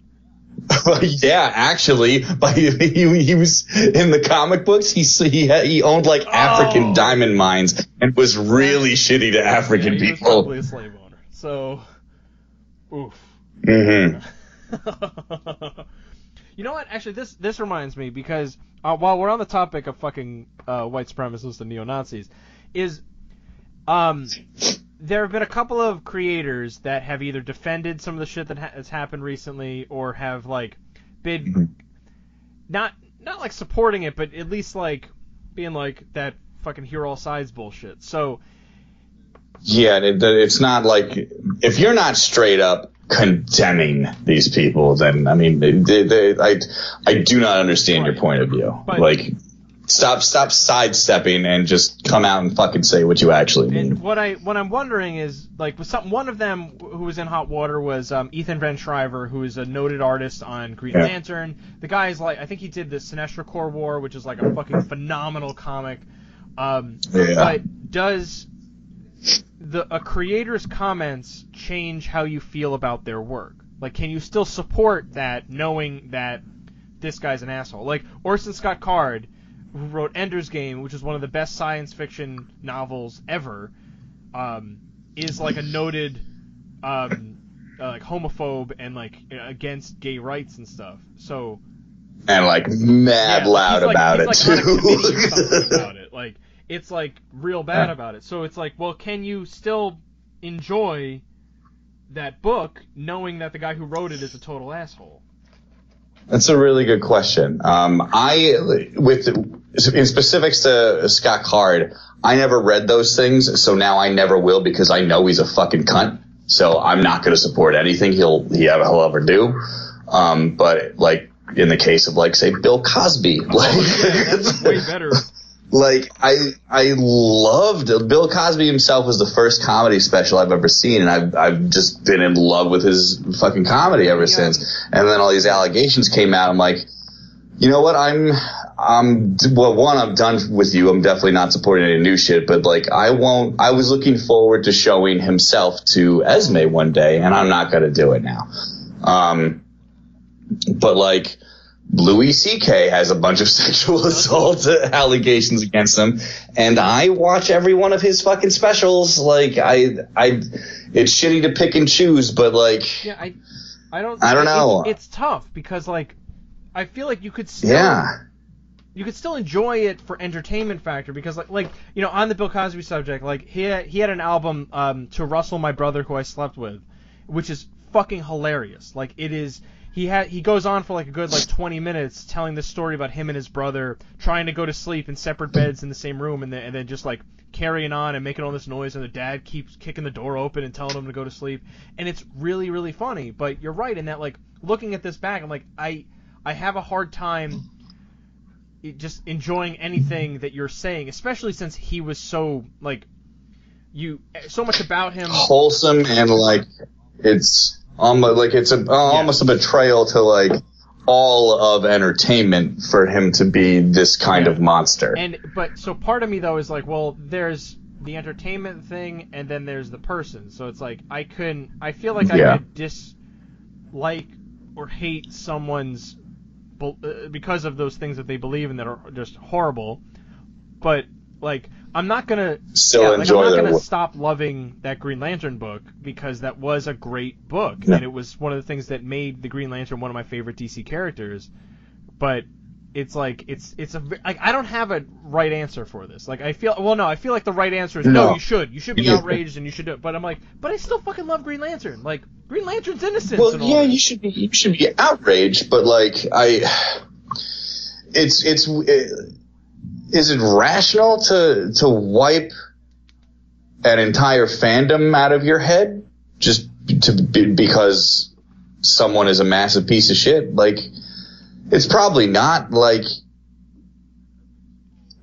Speaker 1: Yeah, actually, he was in the comic books. He owned like African diamond mines and was really shitty to African people.
Speaker 2: He was probably a slave owner. So, oof.
Speaker 1: Mm-hmm.
Speaker 2: You know what? Actually, this reminds me because while we're on the topic of fucking white supremacists and neo-Nazis, there have been a couple of creators that have either defended some of the shit that has happened recently or have like been not like supporting it, but at least like being like that fucking hear all sides bullshit. So
Speaker 1: yeah, it's not like if you're not straight up condemning these people, then I mean, I do not understand your point of view.
Speaker 2: But,
Speaker 1: like, Stop sidestepping and just come out and fucking say what you actually mean.
Speaker 2: And what I'm wondering is, like, one of them who was in hot water was Ethan Van Shriver, who is a noted artist on Green Lantern. The guy is like, I think he did the Sinestro Corps War, which is like a fucking phenomenal comic. But does a creator's comments change how you feel about their work? Like, can you still support that knowing that this guy's an asshole? Like, Orson Scott Card, who wrote Ender's Game, which is one of the best science fiction novels ever, is like a noted like homophobe and like against gay rights and stuff. So
Speaker 1: and like mad loud about it too. On a committee or
Speaker 2: something about it. Like it's like real bad about it. So it's like, well, can you still enjoy that book knowing that the guy who wrote it is a total asshole?
Speaker 1: That's a really good question. In specifics to Scott Card, I never read those things, so now I never will because I know he's a fucking cunt. So I'm not going to support anything he'll ever do. But like in the case of like say Bill Cosby,
Speaker 2: that's way better.
Speaker 1: Like I loved Bill Cosby himself was the first comedy special I've ever seen, and I've just been in love with his fucking comedy ever since. And then all these allegations came out. I'm like, you know what? I'm done with you. I'm definitely not supporting any new shit. But like, I was looking forward to showing himself to Esme one day, and I'm not gonna do it now. But like, Louis C.K. has a bunch of sexual assault allegations against him, and I watch every one of his fucking specials. Like, it's shitty to pick and choose, but like,
Speaker 2: yeah, I don't
Speaker 1: know.
Speaker 2: It's tough because like, I feel like you could still, you could still enjoy it for entertainment factor because like you know, on the Bill Cosby subject, like he had an album To Russell My Brother Who I Slept With, which is fucking hilarious. Like it is. He goes on for like a good like 20 minutes telling this story about him and his brother trying to go to sleep in separate beds in the same room and then just like carrying on and making all this noise, and the dad keeps kicking the door open and telling him to go to sleep, and it's really, really funny. But you're right in that, like, looking at this back, I'm like, I have a hard time just enjoying anything that you're saying, especially since he was so like so much about him
Speaker 1: wholesome, and like it's almost a betrayal to like all of entertainment for him to be this kind of monster.
Speaker 2: But so part of me though is like, well, there's the entertainment thing and then there's the person. So it's like I feel like I could dislike or hate someone's because of those things that they believe in that are just horrible. But like, I'm not gonna stop loving that Green Lantern book because that was a great book, and it was one of the things that made the Green Lantern one of my favorite DC characters. But it's like I don't have a right answer for this. Like I feel like the right answer is no, you should be outraged and you should do it. But I'm like, but I still fucking love Green Lantern. Like Green Lantern's innocent.
Speaker 1: Well, yeah, you should be outraged, but like is it rational to wipe an entire fandom out of your head just because someone is a massive piece of shit? Like, it's probably not. Like,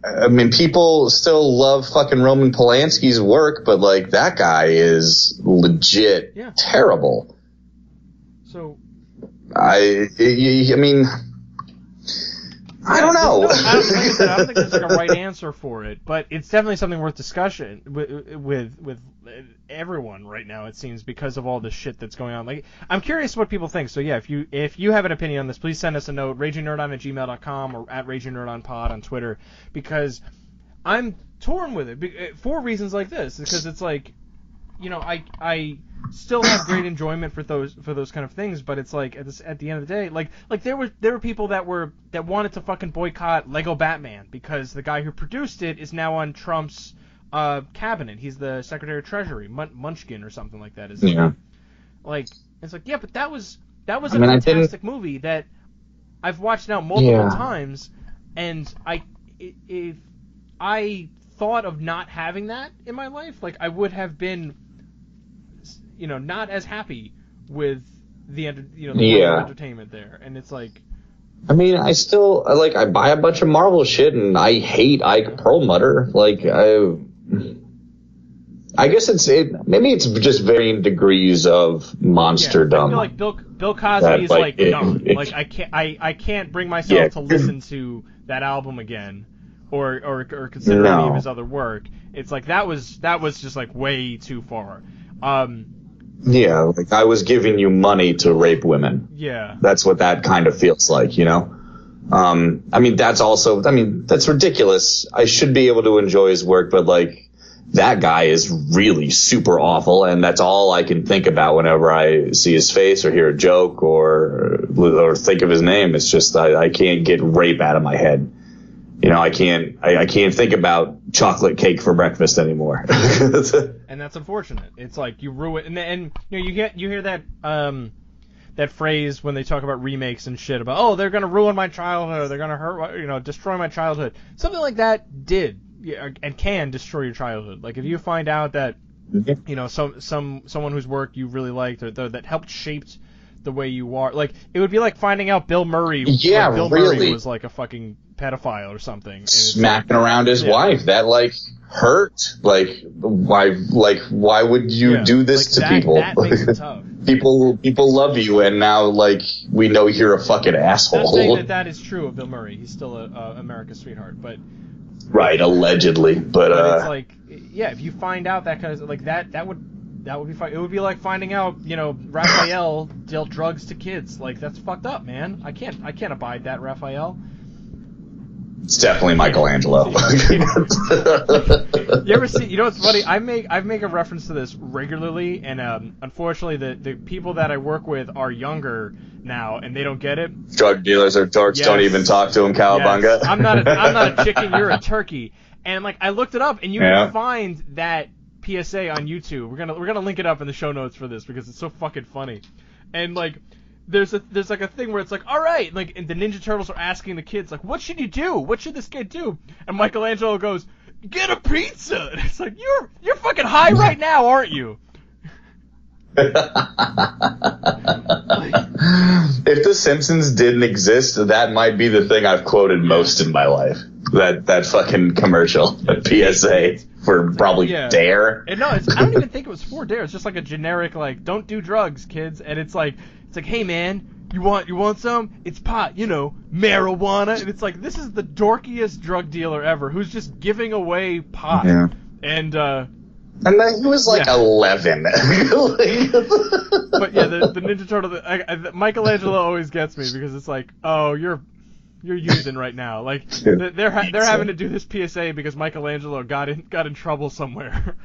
Speaker 1: I mean, people still love fucking Roman Polanski's work, but like, that guy is legit terrible.
Speaker 2: So,
Speaker 1: I mean, I don't know.
Speaker 2: I don't think there's like a right answer for it, but it's definitely something worth discussion with everyone right now, it seems, because of all the shit that's going on. Like, I'm curious what people think. So yeah, if you have an opinion on this, please send us a note, ragingnerdon@gmail.com or @ragingnerdonpod on Twitter, because I'm torn with it for reasons like this. Because it's like, you know, I still have great enjoyment for those kind of things, but it's like at the end of the day, like there were people that wanted to fucking boycott Lego Batman because the guy who produced it is now on Trump's cabinet. He's the Secretary of Treasury, Munchkin or something like that. Like, it's like, yeah, but that was a fantastic movie that I've watched now multiple times, and if I thought of not having that in my life, like I would have been, you know, not as happy with the world of entertainment there. And it's like,
Speaker 1: I mean, I buy a bunch of Marvel shit, and I hate Ike Perlmutter. Like, I guess maybe it's just varying degrees of monsterdom.
Speaker 2: I feel like Bill Cosby is gone. Like I can't bring myself to listen to that album again, or consider any of his other work. It's like that was just like way too far.
Speaker 1: Yeah, like I was giving you money to rape women.
Speaker 2: Yeah,
Speaker 1: that's what that kind of feels like, you know. I mean, that's ridiculous. I should be able to enjoy his work, but like. That guy is really super awful, and that's all I can think about whenever I see his face or hear a joke or think of his name. It's just I can't get rape out of my head. You know, I can't think about chocolate cake for breakfast anymore.
Speaker 2: And that's unfortunate. It's like you ruin, and you know you hear that that phrase when they talk about remakes and shit about they're gonna ruin my childhood, or they're gonna destroy my childhood. Something like that did. Yeah, and can destroy your childhood. Like if you find out that you know someone whose work you really liked or that helped shaped the way you are, like it would be like finding out Bill Murray.
Speaker 1: Yeah,
Speaker 2: Bill
Speaker 1: really.
Speaker 2: Murray was like a fucking pedophile or something. And
Speaker 1: smacking around his wife. That like hurt. Like why would you do this to people?
Speaker 2: That makes it tough.
Speaker 1: People love you, and now like we know you're a fucking asshole.
Speaker 2: I'm not saying that is true of Bill Murray. He's still a America's sweetheart, but.
Speaker 1: Right, allegedly, but
Speaker 2: it's like, yeah, if you find out that kind of like that would be fine. It would be like finding out, you know, Raphael dealt drugs to kids. Like that's fucked up, man. I can't abide that, Raphael.
Speaker 1: It's definitely Michelangelo.
Speaker 2: You ever see? You know what's funny? I make a reference to this regularly, and unfortunately, the people that I work with are younger now, and they don't get it.
Speaker 1: Drug dealers are dorks. Yes. Don't even talk to them, cowabunga.
Speaker 2: Yes. I'm not a chicken. You're a turkey. And like I looked it up, and you can find that PSA on YouTube. We're gonna link it up in the show notes for this because it's so fucking funny. And like. There's like a thing where it's like, all right, like, and the Ninja Turtles are asking the kids, like, what should you do? What should this kid do? And Michelangelo goes, get a pizza. And it's like, you're fucking high right now, aren't you?
Speaker 1: If The Simpsons didn't exist, that might be the thing I've quoted most in my life. That fucking commercial, that PSA for probably Dare.
Speaker 2: And no, I don't even think it was for Dare. It's just like a generic, like, don't do drugs, kids. And it's like, hey man, you want some? It's pot, you know, marijuana. And it's like, this is the dorkiest drug dealer ever who's just giving away pot.
Speaker 1: Yeah.
Speaker 2: And
Speaker 1: then he was like 11.
Speaker 2: But yeah, the Ninja Turtle, Michelangelo always gets me because it's like, oh, you're using right now. Like they're having to do this PSA because Michelangelo got in trouble somewhere,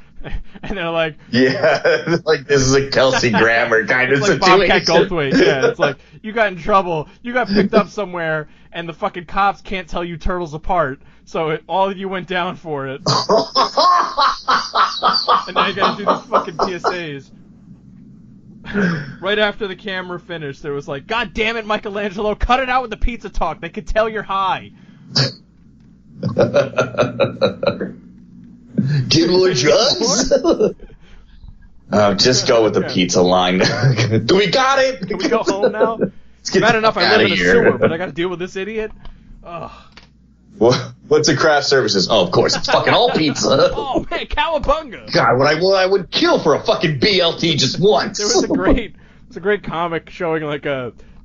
Speaker 2: and they're like,
Speaker 1: yeah, like this is a Kelsey Grammer kind of
Speaker 2: like
Speaker 1: situation.
Speaker 2: Bobcat Goldthwait, yeah, it's like you got in trouble, you got picked up somewhere, and the fucking cops can't tell you turtles apart, so all of you went down for it, and now you gotta do these fucking PSAs. Right after the camera finished, there was like, God damn it, Michelangelo, cut it out with the pizza talk. They could tell you're high.
Speaker 1: Give more drugs? Just go with the pizza line. We got it!
Speaker 2: Can we go home now? It's bad enough I live in a sewer, but I gotta deal with this idiot? Ugh.
Speaker 1: What's a craft services? Oh, of course, it's fucking all pizza.
Speaker 2: Oh man, cowabunga!
Speaker 1: God, I would kill for a fucking BLT just once.
Speaker 2: There was a great comic showing like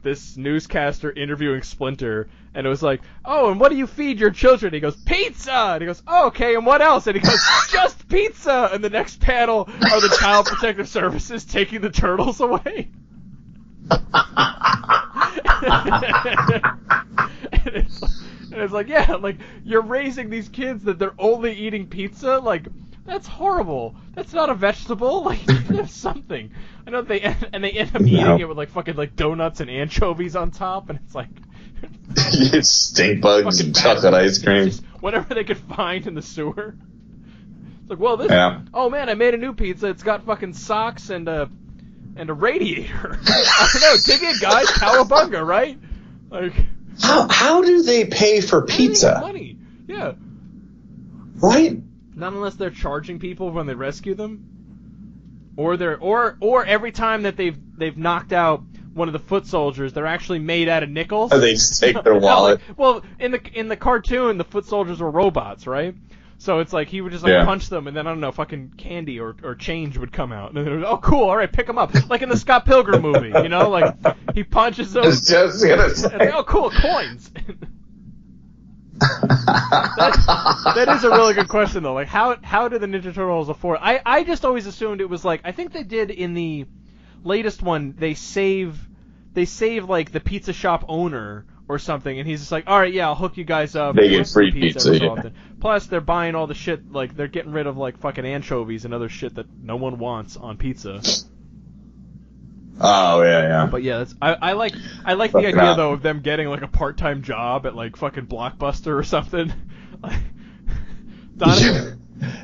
Speaker 2: this newscaster interviewing Splinter, and it was like, oh, and what do you feed your children? He goes, pizza! And he goes, oh, okay, and what else? And he goes, just pizza! And the next panel are the Child Protective Services taking the turtles away. And it's like, yeah, like, you're raising these kids that they're only eating pizza? Like, that's horrible. That's not a vegetable. Like, there's something. I know they end up eating it with, like, fucking, like, donuts and anchovies on top, and it's like...
Speaker 1: It's stink bugs and chocolate ice cream.
Speaker 2: Just whatever they could find in the sewer. It's like, well, this... Yeah. Oh, man, I made a new pizza. It's got fucking socks and a radiator. I don't know. Dig in, guys. Cowabunga, right? Like...
Speaker 1: How do they pay for pizza?
Speaker 2: Money. Yeah.
Speaker 1: Right?
Speaker 2: Not unless they're charging people when they rescue them, or every time that they've knocked out one of the foot soldiers. They're actually made out of nickels.
Speaker 1: They just take their wallet.
Speaker 2: Well, in the cartoon, the foot soldiers were robots, right? So it's like he would just punch them, and then I don't know, fucking candy or change would come out, and then it was, oh cool, all right, pick them up, like in the Scott Pilgrim movie, you know, like he punches them.
Speaker 1: Just gonna say.
Speaker 2: And oh cool, coins. That is a really good question though. Like how did the Ninja Turtles afford? I just always assumed it was like, I think they did in the latest one, they save like the pizza shop owner or something, and he's just like, all right, yeah, I'll hook you guys up.
Speaker 1: They get free pizza.
Speaker 2: So often. Plus they're buying all the shit, like they're getting rid of like fucking anchovies and other shit that no one wants on pizza.
Speaker 1: Oh yeah.
Speaker 2: But yeah, I like the idea though of them getting like a part-time job at like fucking Blockbuster or something.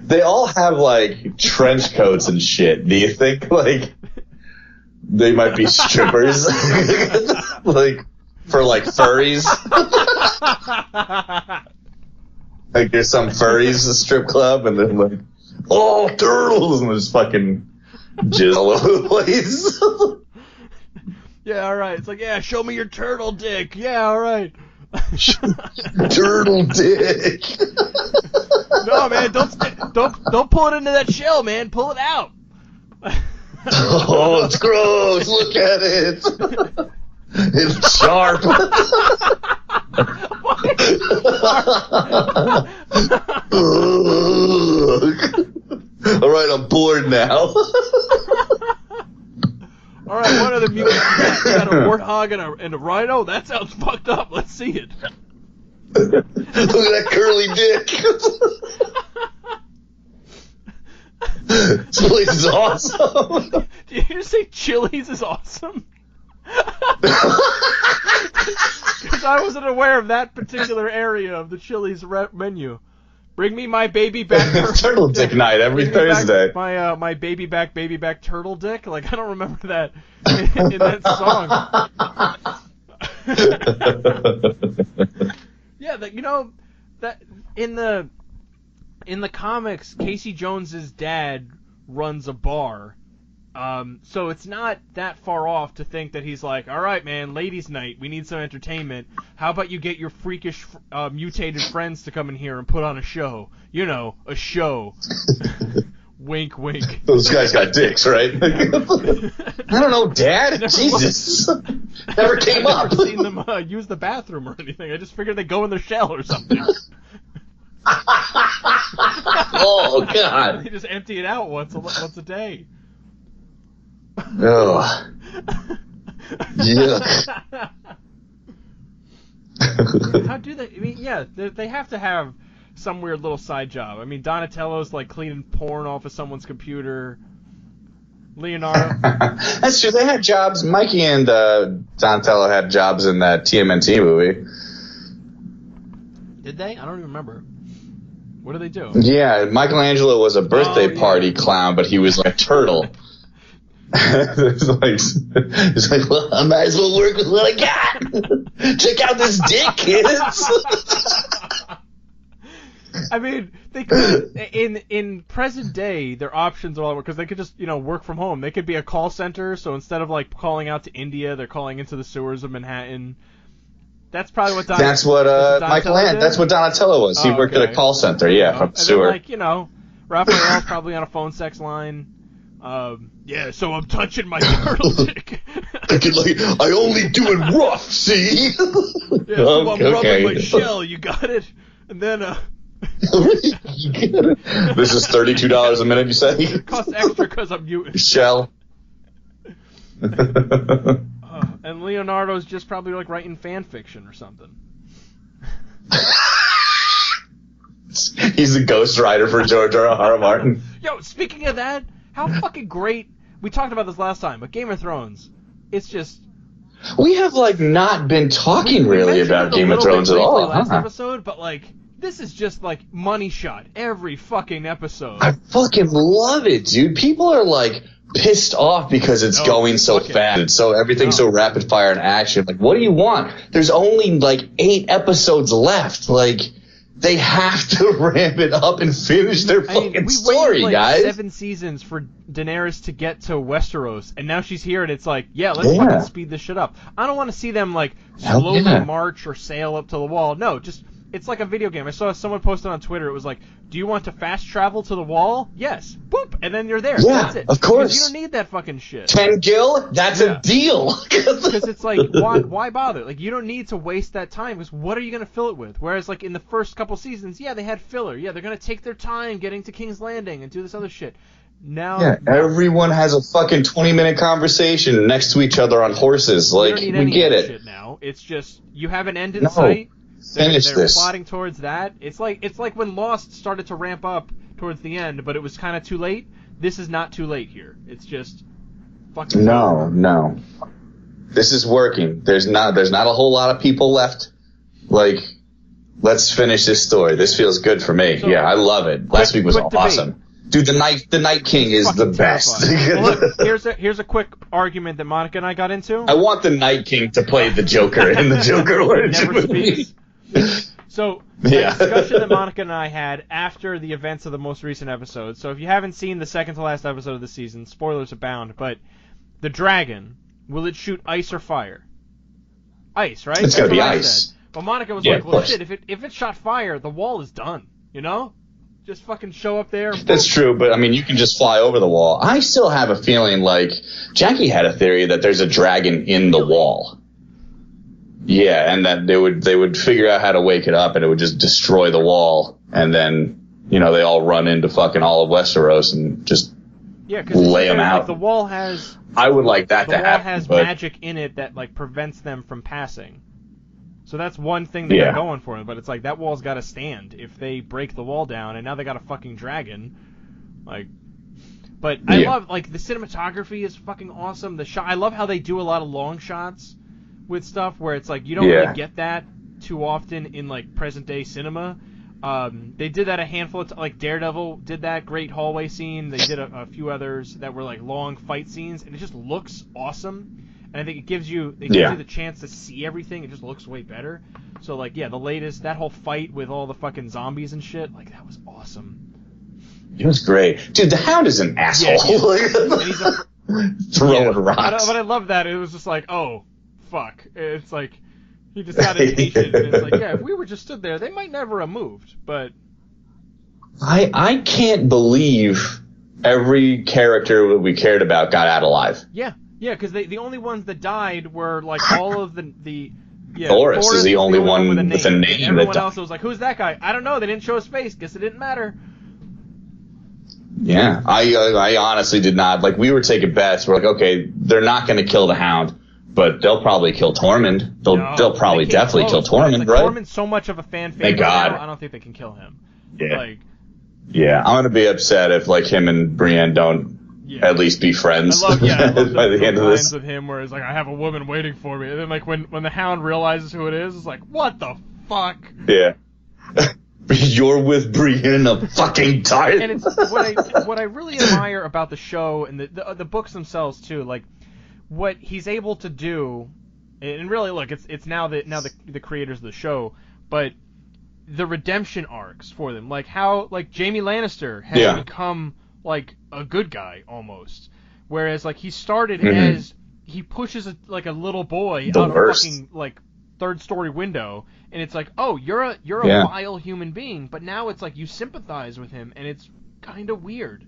Speaker 1: They all have like trench coats and shit. Do you think like they might be strippers? Like for like furries? Like there's some furries a strip club and they're like, oh, turtles, and there's fucking jizz all over the place.
Speaker 2: Yeah, all right. It's like, yeah, show me your turtle dick. Yeah, all right.
Speaker 1: Turtle dick.
Speaker 2: No, man, don't pull it into that shell, man. Pull it out.
Speaker 1: Oh, it's gross. Look at it. It's sharp. All right, I'm bored now.
Speaker 2: All right, what other mutants you got? A warthog and a rhino? That sounds fucked up. Let's see it.
Speaker 1: Look at that curly dick. This place is awesome.
Speaker 2: Did you just say Chili's is awesome? Because I wasn't aware of that particular area of the Chili's menu. Bring me my baby back
Speaker 1: turtle dick night every Thursday.
Speaker 2: My baby back turtle dick. Like I don't remember that in that song. Yeah, that, you know, that in the comics, Casey Jones's dad runs a bar. So it's not that far off to think that he's like, all right, man, ladies' night, we need some entertainment. How about you get your freakish mutated friends to come in here and put on a show? You know, a show. Wink, wink.
Speaker 1: Those guys got dicks, right? I don't know, Dad. Jesus. Never came up.
Speaker 2: I've never seen them use the bathroom or anything. I just figured they go in their shell or something.
Speaker 1: Oh, God.
Speaker 2: They just empty it out once a day.
Speaker 1: Oh. Yuck.
Speaker 2: How do they? I mean, yeah, they have to have some weird little side job. I mean, Donatello's like cleaning porn off of someone's computer. Leonardo.
Speaker 1: That's true. They had jobs. Mikey and Donatello had jobs in that TMNT movie.
Speaker 2: Did they? I don't even remember. What did they do?
Speaker 1: Yeah, Michelangelo was a birthday party clown, but he was like a turtle. It's like, well, I might as well work with what I got. Check out this dick, kids.
Speaker 2: I mean, they could in present day, their options are all because they could just work from home. They could be a call center, so instead of like calling out to India, they're calling into the sewers of Manhattan. That's probably what
Speaker 1: that's what Donatello was. He worked at a call center, from the sewer.
Speaker 2: Then, like Raphael's probably on a phone sex line. Yeah, so I'm touching my turtle dick.
Speaker 1: I only do it rough, see?
Speaker 2: Yeah, so I'm rubbing my shell, you got it? And then,
Speaker 1: This is $32 a minute, you say?
Speaker 2: It costs extra because I'm mutant.
Speaker 1: Shell.
Speaker 2: And Leonardo's just probably like writing fan fiction or something.
Speaker 1: He's a ghostwriter for George R.R. Martin.
Speaker 2: Yo, speaking of that, how fucking great... We talked about this last time, but Game of Thrones, it's just...
Speaker 1: We have, not been talking really about Game of Thrones at all.
Speaker 2: Last episode, but, this is just, money shot every fucking episode.
Speaker 1: I fucking love it, dude. People are, pissed off because it's going so fast. Everything's so rapid fire and action. What do you want? There's only, 8 episodes left. They have to ramp it up and finish their fucking story,
Speaker 2: waited,
Speaker 1: guys.
Speaker 2: 7 seasons for Daenerys to get to Westeros, and now she's here, and it's like, let's fucking speed this shit up. I don't want to see them, like, slowly march or sail up to the wall. No, just, it's like a video game. I saw someone posted on Twitter, it was like, do you want to fast travel to the wall? Yes. Boop, and then you're there.
Speaker 1: Yeah,
Speaker 2: that's it.
Speaker 1: of course.
Speaker 2: Because you don't need that fucking shit.
Speaker 1: 10 gil? That's a deal.
Speaker 2: Because it's like, why bother? Like, you don't need to waste that time, because what are you going to fill it with? Whereas, like, in the first couple seasons, they had filler. Yeah, they're going to take their time getting to King's Landing and do this other shit. Now,
Speaker 1: everyone has a fucking 20-minute conversation next to each other on horses. Like,
Speaker 2: we
Speaker 1: get it.
Speaker 2: Shit now. It's just, you have an end in sight. They're plotting towards that. It's like when Lost started to ramp up towards the end, but it was kind of too late. This is not too late here. It's just fucking
Speaker 1: No. This is working. There's not a whole lot of people left. Like, let's finish this story. This feels good for me. So, I love it. Last week was awesome. Dude, the Night King is the best.
Speaker 2: Well, look, here's a quick argument that Monica and I got into.
Speaker 1: I want the Night King to play the Joker in the Joker origin movie.
Speaker 2: So, the discussion that Monica and I had after the events of the most recent episode. So, if you haven't seen the second to last episode of the season, spoilers abound, but the dragon, will it shoot ice or fire? Ice, right?
Speaker 1: It's going to be ice.
Speaker 2: But Monica was like, well, shit, if it shot fire, the wall is done, you know? Just fucking show up there.
Speaker 1: That's true, but I mean, you can just fly over the wall. I still have a feeling like Jackie had a theory that there's a dragon in the wall. Yeah, and that they would figure out how to wake it up, and it would just destroy the wall, and then they all run into fucking all of Westeros and just lay them out.
Speaker 2: Like, the wall has.
Speaker 1: I would like that to happen.
Speaker 2: The wall has magic in it that like prevents them from passing. So that's one thing they got going for them, but it's like that wall's got to stand if they break the wall down, and now they got a fucking dragon. Like, but I love like the cinematography is fucking awesome. The shot, I love how they do a lot of long shots with stuff where it's like you don't really get that too often in like present day cinema. They did that a handful of like Daredevil did that great hallway scene. They did a few others that were like long fight scenes, and it just looks awesome. And I think it gives you the chance to see everything. It just looks way better. So like the latest that whole fight with all the fucking zombies and shit, like that was awesome.
Speaker 1: It was great, dude. The Hound is an asshole.
Speaker 2: And he's
Speaker 1: throwing rocks.
Speaker 2: But I love that. It was just like, oh fuck. It's like he just got impatient. And it's like, if we were just stood there, they might never have moved. But
Speaker 1: I can't believe every character that we cared about got out alive.
Speaker 2: Yeah, because the only ones that died were like all of the
Speaker 1: Thoris is the only one with a name.
Speaker 2: Everyone else was like, who's that guy? I don't know. They didn't show his face. Guess it didn't matter.
Speaker 1: Yeah, I honestly did not. Like, we were taking bets. We're like, okay, they're not going to kill the Hound, but they'll probably kill Tormund. They'll probably definitely kill Tormund,
Speaker 2: like,
Speaker 1: right?
Speaker 2: Tormund's so much of a fan favorite.
Speaker 1: Thank God.
Speaker 2: Now, I don't think they can kill him.
Speaker 1: Yeah. I'm going to be upset if like him and Brienne don't at least be friends.
Speaker 2: I love
Speaker 1: by the end of this.
Speaker 2: With him where it's like, I have a woman waiting for me, and then like when the Hound realizes who it is, it's like, what the fuck?
Speaker 1: Yeah. You're with Brienne, I'm fucking tired.
Speaker 2: And it's what I really admire about the show and the books themselves too, like what he's able to do, and really look, it's now the creators of the show, but the redemption arcs for them, like how like Jaime Lannister has become like a good guy almost, whereas like he started as he pushes a little boy out of a fucking like third story window, and it's like, oh, you're a vile human being, but now it's like you sympathize with him, and it's kind of weird.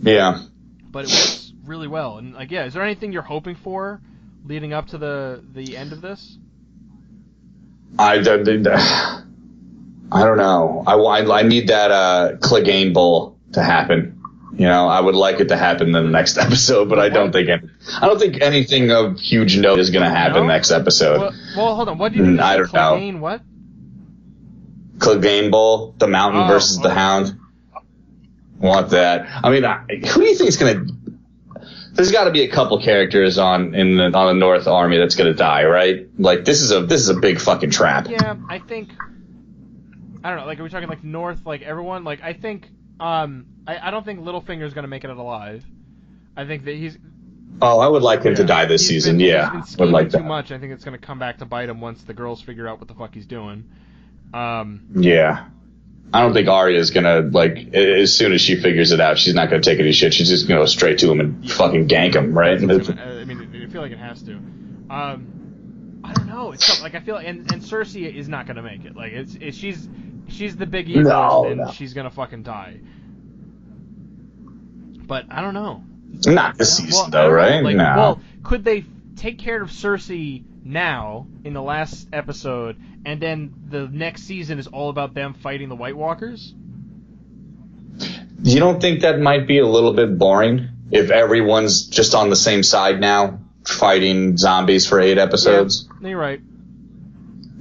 Speaker 1: Yeah.
Speaker 2: But it works really well, and like, is there anything you're hoping for leading up to the end of this?
Speaker 1: I don't know. I need that Clegane Bowl to happen. I would like it to happen in the next episode, but I don't think anything of huge note is going to happen next episode.
Speaker 2: Well, hold on. What do you mean?
Speaker 1: I don't
Speaker 2: know. What?
Speaker 1: Clegane Bowl, the Mountain versus the Hound. Want that? I mean, who do you think is going to? There's got to be a couple characters on the North Army that's going to die, right? Like this is a big fucking trap.
Speaker 2: Yeah, I think. I don't know. Like, are we talking like North? Like everyone? Like I think. I don't think Littlefinger's going to make it out alive. I think that he's.
Speaker 1: Oh, I would like him to die this season.
Speaker 2: He's been would like that. Too much. I think it's going to come back to bite him once the girls figure out what the fuck he's doing.
Speaker 1: Yeah. I don't think Arya's gonna, like, as soon as she figures it out, she's not gonna take any shit. She's just gonna go straight to him and fucking gank him, right?
Speaker 2: I feel like it has to. I don't know. It's tough. Like, I feel like, and Cersei is not gonna make it. Like, she's the big evil, and she's gonna fucking die. But I don't know.
Speaker 1: Not this season, though, right?
Speaker 2: Like,
Speaker 1: no.
Speaker 2: Well, could they take care of Cersei now in the last episode, and then the next season is all about them fighting the White Walkers?
Speaker 1: You don't think that might be a little bit boring if everyone's just on the same side now, fighting zombies for 8 episodes?
Speaker 2: Yeah, you're right.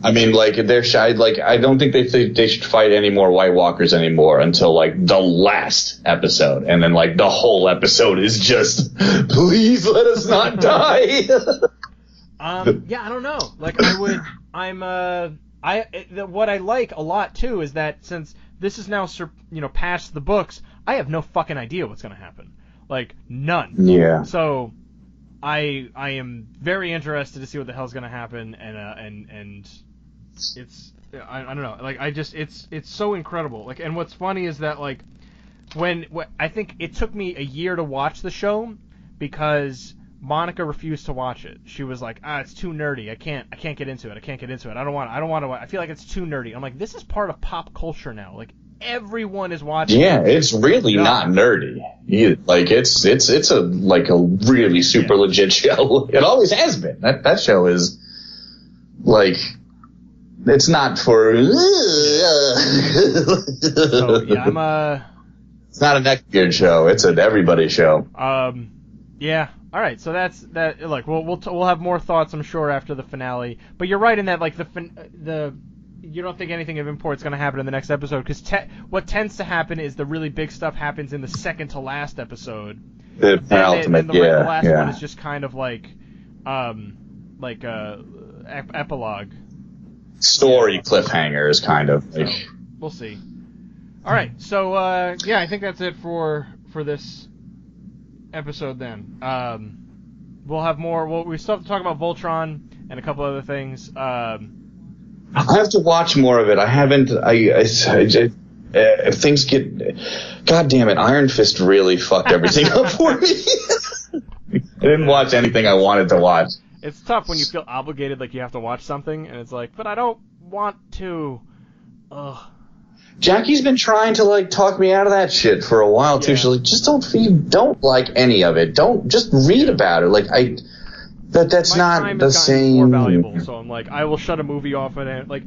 Speaker 1: I mean, like, they're shy. Like, I don't think they should fight any more White Walkers anymore until, like, the last episode. And then, like, the whole episode is just, please let us not die.
Speaker 2: Yeah, I don't know. Like, what I like a lot, too, is that since this is now, past the books, I have no fucking idea what's going to happen. Like, none.
Speaker 1: Yeah.
Speaker 2: So, I am very interested to see what the hell's going to happen, and it's, I don't know, like, it's so incredible. Like, and what's funny is that, like, when I think it took me a year to watch the show because Monica refused to watch it. She was like, it's too nerdy. I can't get into it. I can't get into it. I don't want to. I feel like it's too nerdy. I'm like, this is part of pop culture now. Like, everyone is watching.
Speaker 1: Yeah, it's really not nerdy. Like, it's a really super legit show. It always has been. That show is, like, it's not for.
Speaker 2: So yeah,
Speaker 1: It's not a neckbeard show. It's an everybody show.
Speaker 2: Yeah. All right. So that's that. Look, we'll have more thoughts, I'm sure, after the finale. But you're right in that, like, you don't think anything of importance is going to happen in the next episode, because what tends to happen is the really big stuff happens in the second to last episode.
Speaker 1: The penultimate,
Speaker 2: the last one is just kind of like epilogue.
Speaker 1: Story cliffhangers, kind of. Like.
Speaker 2: So, we'll see. All right. So I think that's it for this episode then. We'll have more. We still have to talk about Voltron and a couple other things.
Speaker 1: I have to watch more of it. I haven't. If things get, God damn it, Iron Fist really fucked everything up for me. I didn't watch anything I wanted to watch.
Speaker 2: It's tough when you feel obligated, like you have to watch something, and it's like, but I don't want to. Ugh. Jackie's
Speaker 1: been trying to, like, talk me out of that shit for a while too.
Speaker 2: Yeah.
Speaker 1: She's like, just don't like any of it. Don't just read about it. Like, that's not the same.
Speaker 2: More valuable, so I'm like, I will shut a movie off at it. Like,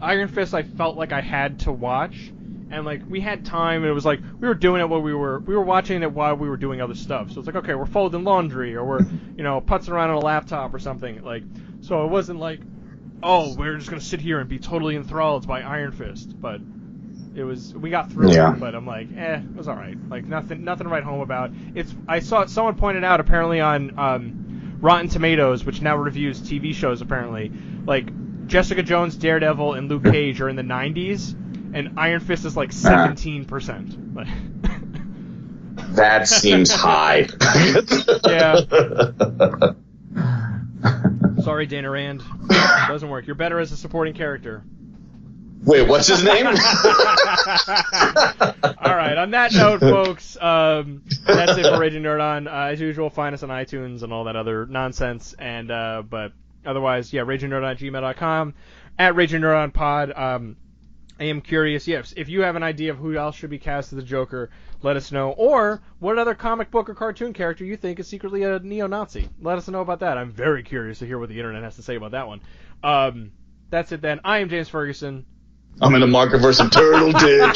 Speaker 2: Iron Fist, I felt like I had to watch, and like we had time, and it was like we were doing it while we were watching it while we were doing other stuff. So it's like, okay, we're folding laundry, or we're putzing around on a laptop or something. Like, so it wasn't like, oh, we're just gonna sit here and be totally enthralled by Iron Fist, but. We got through it, but I'm like, it was all right. Like, nothing to write home about. I saw someone pointed out apparently on Rotten Tomatoes, which now reviews TV shows apparently, like Jessica Jones, Daredevil, and Luke Cage are in the 90s, and Iron Fist is like 17%.
Speaker 1: That seems high.
Speaker 2: Yeah. Sorry, Dana Rand. Doesn't work. You're better as a supporting character.
Speaker 1: Wait, what's his name?
Speaker 2: All right, on that note, folks, that's it for Raging Nerd On. As usual, find us on iTunes and all that other nonsense. And but otherwise, ragingnerdon@gmail.com, at Raging Nerd On Pod. I am curious, yes, if you have an idea of who else should be cast as the Joker, let us know. Or what other comic book or cartoon character you think is secretly a neo-Nazi. Let us know about that. I'm very curious to hear what the internet has to say about that one. That's it then. I am James Ferguson.
Speaker 1: I'm in the Markiverse of Turtle Dick.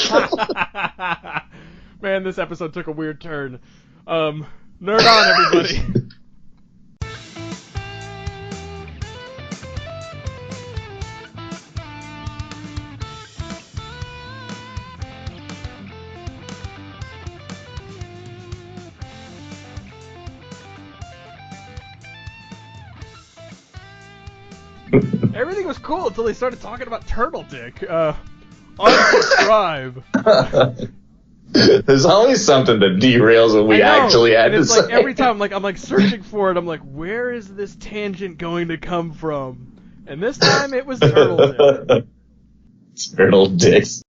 Speaker 2: Man, this episode took a weird turn. Nerd on, everybody. Everything was cool until they started talking about Turtle Dick. Unsubscribe.
Speaker 1: There's always something that derails what we actually had to say.
Speaker 2: Like every time, I'm like searching for it. I'm like, where is this tangent going to come from? And this time it was Turtle Dick.
Speaker 1: Turtle dicks.